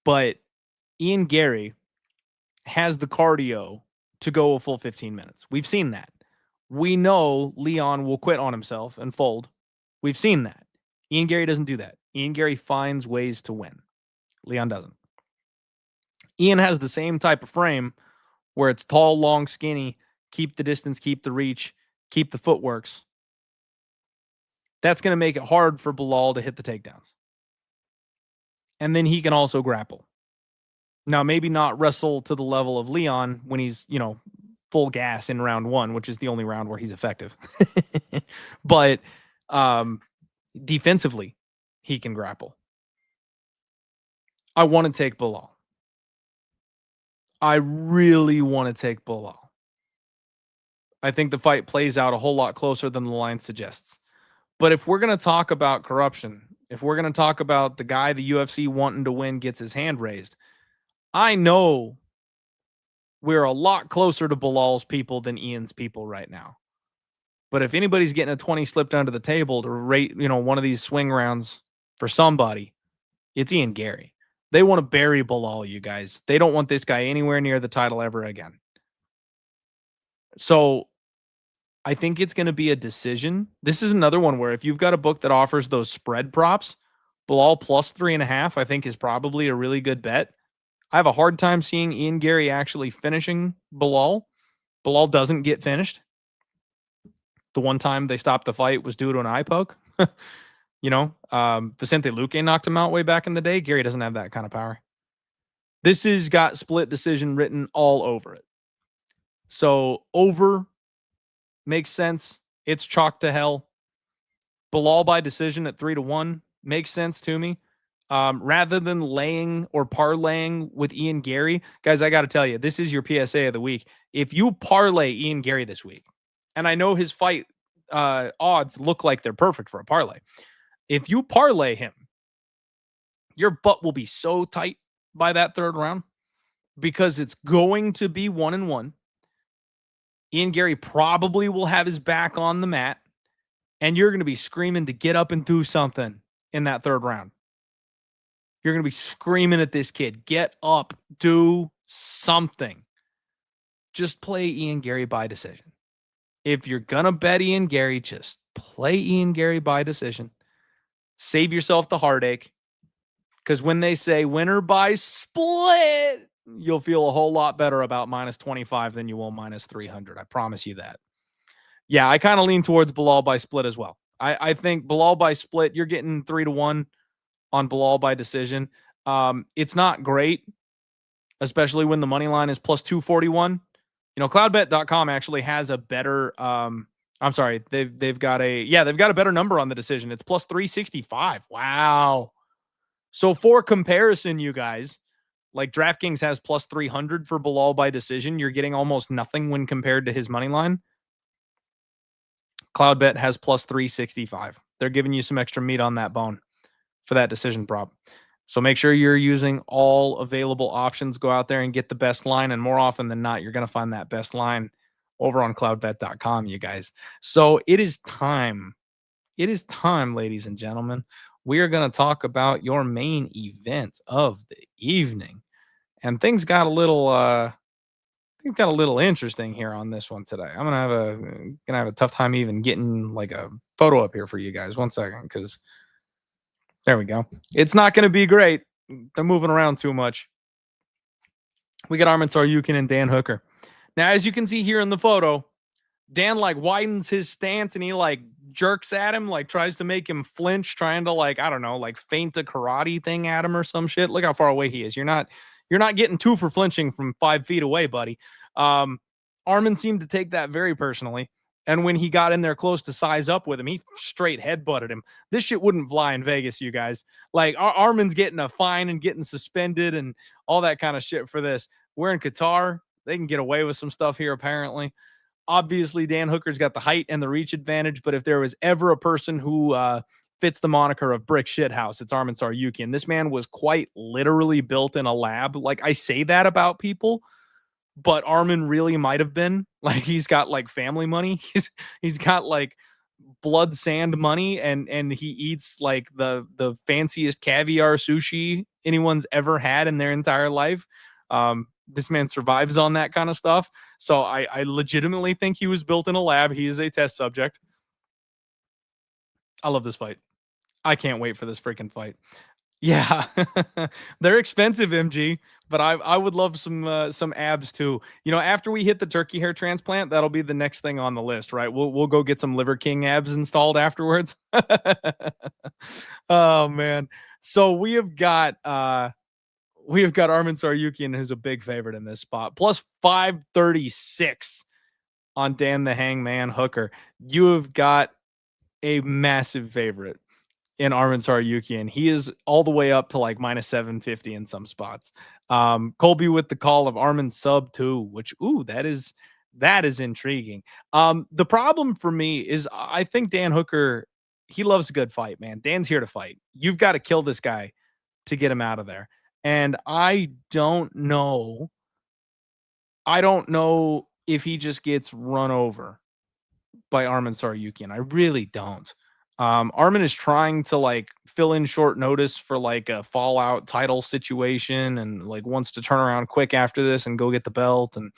But Ian Gary has the cardio to go a full 15 minutes. We've seen that. We know Leon will quit on himself and fold. We've seen that. Ian Gary doesn't do that. Ian Gary finds ways to win. Leon doesn't. Ian has the same type of frame where it's tall, long, skinny, keep the distance, keep the reach, keep the footworks. That's going to make it hard for Bilal to hit the takedowns. And then he can also grapple. Now, maybe not wrestle to the level of Leon when he's, full gas in round one, which is the only round where he's effective. But defensively, he can grapple. I want to take Bilal. I really want to take Bilal. I think the fight plays out a whole lot closer than the line suggests. But if we're going to talk about corruption, if we're going to talk about the guy the UFC wanting to win gets his hand raised, I know we're a lot closer to Bilal's people than Ian's people right now. But if anybody's getting a 20 slipped under the table to rate, one of these swing rounds for somebody, it's Ian Gary. They want to bury Bilal, you guys. They don't want this guy anywhere near the title ever again. So I think it's going to be a decision. This is another one where if you've got a book that offers those spread props, Bilal plus 3.5, I think is probably a really good bet. I have a hard time seeing Ian Gary actually finishing Bilal. Bilal doesn't get finished. The one time they stopped the fight was due to an eye poke. Vicente Luque knocked him out way back in the day. Gary doesn't have that kind of power. This has got split decision written all over it. So over makes sense. It's chalk to hell. Bilal by decision at 3-1 makes sense to me. Rather than laying or parlaying with Ian Gary, guys, I got to tell you, this is your PSA of the week. If you parlay Ian Gary this week, and I know his fight odds look like they're perfect for a parlay, if you parlay him, your butt will be so tight by that third round because it's going to be 1-1. Ian Gary probably will have his back on the mat, and you're going to be screaming to get up and do something in that third round. You're going to be screaming at this kid, get up, do something. Just play Ian Gary by decision. If you're going to bet Ian Gary, just play Ian Gary by decision. Save yourself the heartache. Because when they say winner by split, you'll feel a whole lot better about -25 than you will -300. I promise you that. Yeah, I kind of lean towards Bilal by split as well. I think Bilal by split, you're getting 3-1 on Bilal by decision. It's not great, especially when the money line is plus 241. You know, cloudbet.com actually has a better I'm sorry, they've got a better number on the decision. It's plus 365. Wow. So for comparison, you guys, like DraftKings has plus 300 for Bilal by decision. You're getting almost nothing when compared to his money line. Cloudbet has plus 365. They're giving you some extra meat on that bone for that decision prop. So make sure you're using all available options. Go out there and get the best line. And more often than not, you're going to find that best line over on cloudbet.com, you guys. So it is time. It is time, ladies and gentlemen. We are going to talk about your main event of the evening. And things got a little interesting here on this one today. I'm gonna have a tough time even getting like a photo up here for you guys. 1 second, because there we go. It's not gonna be great. They're moving around too much. We got Arman Tsarukyan and Dan Hooker. Now, as you can see here in the photo, Dan like widens his stance and he like jerks at him, like tries to make him flinch, trying to like, I don't know, like feint a karate thing at him or some shit. Look how far away he is. You're not getting 2 for flinching from 5 feet away, buddy. Arman seemed to take that very personally. And when he got in there close to size up with him, he straight headbutted him. This shit wouldn't fly in Vegas, you guys. Like Arman's getting a fine and getting suspended and all that kind of shit for this. We're in Qatar. They can get away with some stuff here, apparently. Obviously, Dan Hooker's got the height and the reach advantage, but if there was ever a person who fits the moniker of brick shithouse, it's Arman Tsarukyan. This man was quite literally built in a lab. Like, I say that about people, but Arman really might have been. Like, he's got like family money. He's got like blood sand money, and he eats like the fanciest caviar sushi anyone's ever had in their entire life. This man survives on that kind of stuff. So I legitimately think he was built in a lab. He is a test subject. I love this fight. I can't wait for this freaking fight. Yeah, they're expensive, MG, but I would love some abs too. You know, after we hit the turkey hair transplant, that'll be the next thing on the list, right? We'll go get some Liver King abs installed afterwards. Oh man. So we have got Arman Tsarukyan, who's a big favorite in this spot, plus 536 on Dan the Hangman Hooker. You have got a massive favorite in Arman Tsarukyan. He is all the way up to like minus 750 in some spots. Colby with the call of Arman sub 2, which, that is intriguing. The problem for me is I think Dan Hooker, he loves a good fight, man. Dan's here to fight. You've got to kill this guy to get him out of there. And I don't know if he just gets run over by Arman Tsarukyan. I really don't. Arman is trying to like fill in short notice for like a Fallout title situation and like wants to turn around quick after this and go get the belt. And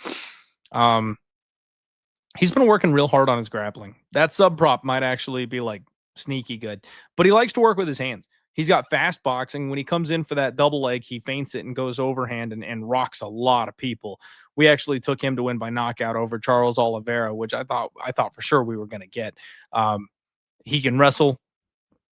he's been working real hard on his grappling. That sub prop might actually be like sneaky good, but he likes to work with his hands. He's got fast boxing. When he comes in for that double leg, he feints it and goes overhand and rocks a lot of people. We actually took him to win by knockout over Charles Oliveira, which I thought for sure we were going to get. He can wrestle.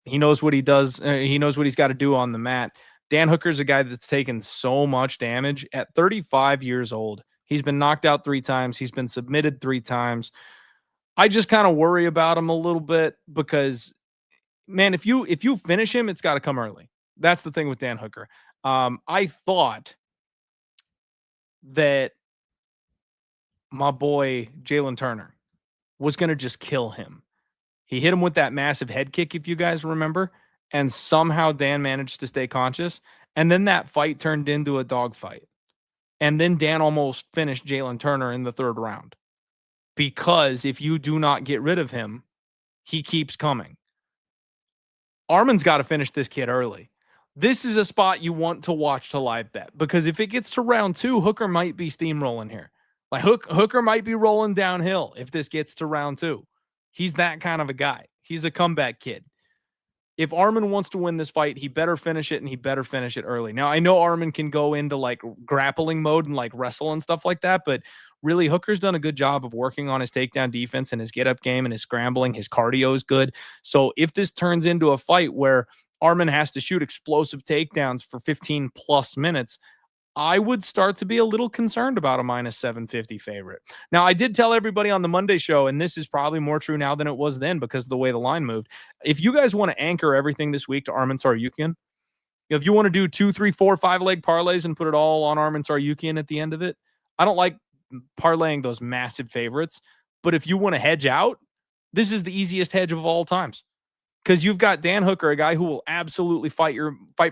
He knows what he does. He knows what he's got to do on the mat. Dan Hooker's a guy that's taken so much damage at 35 years old. He's been knocked out 3 times. He's been submitted 3 times. I just kind of worry about him a little bit because, man, if you finish him, it's got to come early. That's the thing with Dan Hooker. I thought that my boy Jalen Turner was going to just kill him. He hit him with that massive head kick, if you guys remember, and somehow Dan managed to stay conscious. And then that fight turned into a dogfight. And then Dan almost finished Jalen Turner in the 3rd round. Because if you do not get rid of him, he keeps coming. Arman's got to finish this kid early. This is a spot you want to watch to live bet, because if it gets to round 2, Hooker might be steamrolling here. Like Hooker might be rolling downhill if this gets to round 2. He's that kind of a guy. He's a comeback kid. If Arman wants to win this fight, he better finish it, and he better finish it early. Now, I know Arman can go into like grappling mode and like wrestle and stuff like that, but really Hooker's done a good job of working on his takedown defense and his get-up game and his scrambling. His cardio is good. So if this turns into a fight where Arman has to shoot explosive takedowns for 15 plus minutes, I would start to be a little concerned about a minus 750 favorite. Now, I did tell everybody on the Monday show, and this is probably more true now than it was then because of the way the line moved. If you guys want to anchor everything this week to Arman Tsarukyan, if you want to do 2, 3, 4, 5-leg parlays and put it all on Arman Tsarukyan at the end of it, I don't like parlaying those massive favorites. But if you want to hedge out, this is the easiest hedge of all times. Because you've got Dan Hooker, a guy who will absolutely fight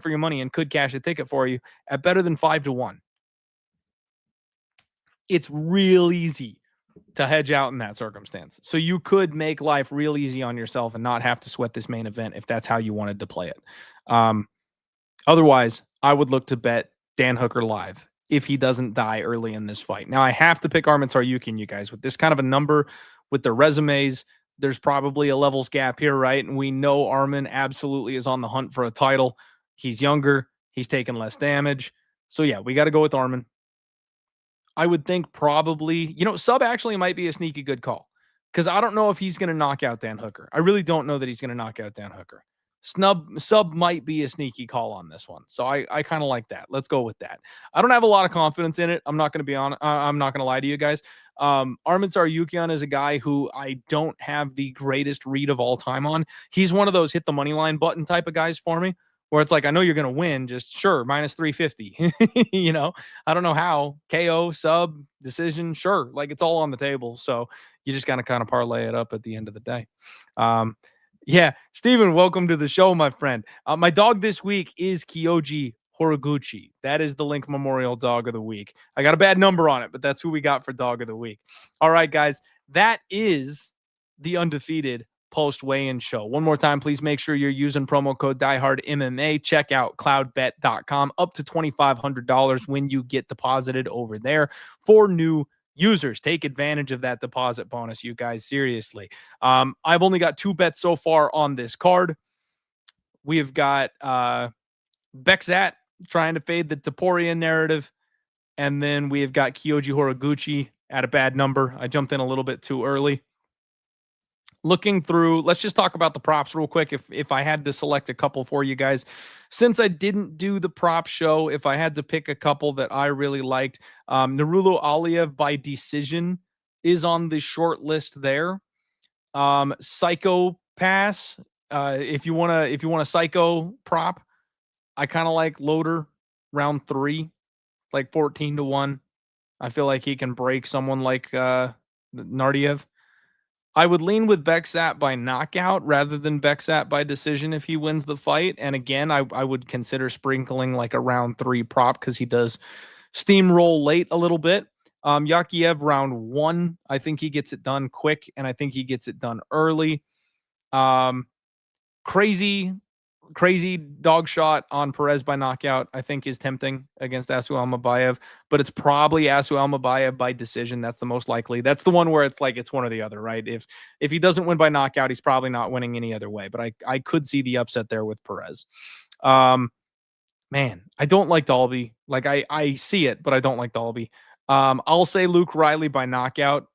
for your money and could cash a ticket for you at better than 5-1. It's real easy to hedge out in that circumstance. So you could make life real easy on yourself and not have to sweat this main event if that's how you wanted to play it. Otherwise, I would look to bet Dan Hooker live if he doesn't die early in this fight. Now, I have to pick Arman Tsarukyan, you guys, with this kind of a number, with their resumes. There's probably a levels gap here, right? And we know Arman absolutely is on the hunt for a title. He's younger. He's taking less damage. So, yeah, we got to go with Arman. I would think probably, Sub actually might be a sneaky good call because I don't know if he's going to knock out Dan Hooker. I really don't know that he's going to knock out Dan Hooker. Sub might be a sneaky call on this one. So I kind of like that. Let's go with that. I don't have a lot of confidence in it. I'm not going to lie to you guys. Arman Tsarukyan is a guy who I don't have the greatest read of all time on. He's one of those hit the money line button type of guys for me, where it's like, I know you're going to win, just sure, minus 350. I don't know how. KO, sub, decision, sure. Like, it's all on the table. So you just got to kind of parlay it up at the end of the day. Yeah, Steven, welcome to the show, my friend. My dog this week is Kyoji Horiguchi. That is the Link Memorial Dog of the Week. I got a bad number on it, but that's who we got for Dog of the Week. All right, guys, that is the Undefeated post weigh-in show. One more time, please make sure you're using promo code DieHardMMA. Check out cloudbet.com, up to $2,500 when you get deposited over there for new users. Take advantage of that deposit bonus, you guys. Seriously. I've only got 2 bets so far on this card. We've got Bexat trying to fade the Taporia narrative. And then we've got Kyoji Horiguchi at a bad number. I jumped in a little bit too early. Looking through, let's just talk about the props real quick. If I had to select a couple for you guys, since I didn't do the prop show, if I had to pick a couple that I really liked, Nurullo Aliyev by decision is on the short list there. Psycho Pass, if you want a psycho prop, I kind of like Loader round 3, like 14-1. I feel like he can break someone like Nardiev. I would lean with Bexat by knockout rather than Bexat by decision if he wins the fight. And again, I would consider sprinkling like a round 3 prop because he does steamroll late a little bit. Yakiev round 1, I think he gets it done quick, and I think he gets it done early. Crazy dog shot on Perez by knockout, I think, is tempting against Asu Almabayev, but it's probably Asu Almabayev by decision. That's the most likely. That's the one where it's like it's one or the other, right? If he doesn't win by knockout, he's probably not winning any other way, but I could see the upset there with Perez. Man, I don't like Dalby. Like I see it, but I don't like Dalby. I'll say Luke Riley by knockout.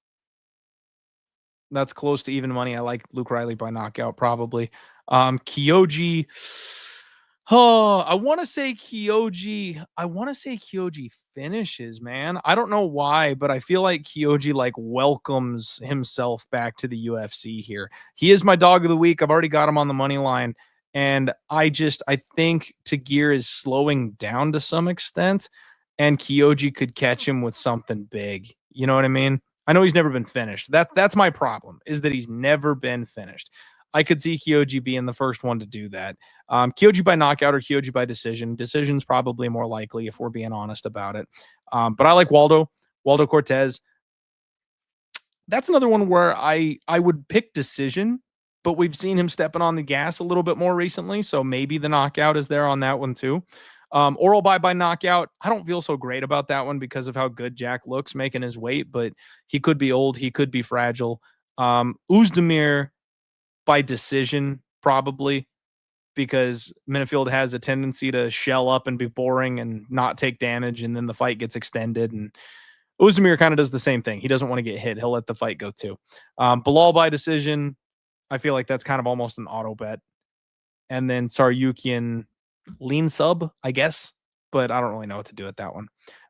That's close to even money. I like Luke Riley by knockout, probably. Kyoji, Oh, I want to say Kyoji. I want to say Kyoji finishes, man. I don't know why, but I feel like Kyoji like welcomes himself back to the UFC here. He is my dog of the week. I've already got him on the money line. And I think Tagir is slowing down to some extent, and Kyoji could catch him with something big. You know what I mean? I know he's never been finished. That's my problem, is that he's never been finished. I could see Kyoji being the first one to do that. Kyoji by knockout or Kyoji by decision. Decision's probably more likely if we're being honest about it. But I like Waldo Cortez. That's another one where I would pick decision, but we've seen him stepping on the gas a little bit more recently, so maybe the knockout is there on that one too. Oral by knockout. I don't feel so great about that one because of how good Jack looks making his weight, but he could be old, he could be fragile. Uzdemir by decision, probably, because Minifield has a tendency to shell up and be boring and not take damage, and then the fight gets extended. And Uzdemir kind of does the same thing. He doesn't want to get hit. He'll let the fight go too. Bilal by decision, I feel like that's kind of almost an auto bet. And then Saryukian lean sub, I guess, but I don't really know what to do with that one.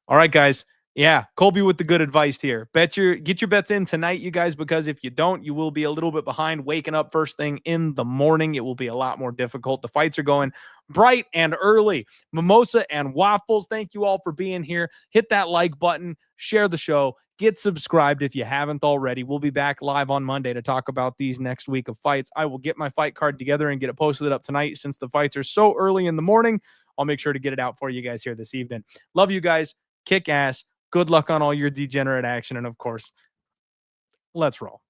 All right, guys. Yeah, Colby with the good advice here. Get your bets in tonight, you guys, because if you don't, you will be a little bit behind waking up first thing in the morning. It will be a lot more difficult. The fights are going bright and early. Mimosa and waffles. Thank you all for being here. Hit that like button, share the show, get subscribed if you haven't already. We'll be back live on Monday to talk about these next week of fights. I will get my fight card together and get it posted up tonight. Since the fights are so early in the morning, I'll make sure to get it out for you guys here this evening. Love you guys. Kick ass. Good luck on all your degenerate action. And of course, let's roll.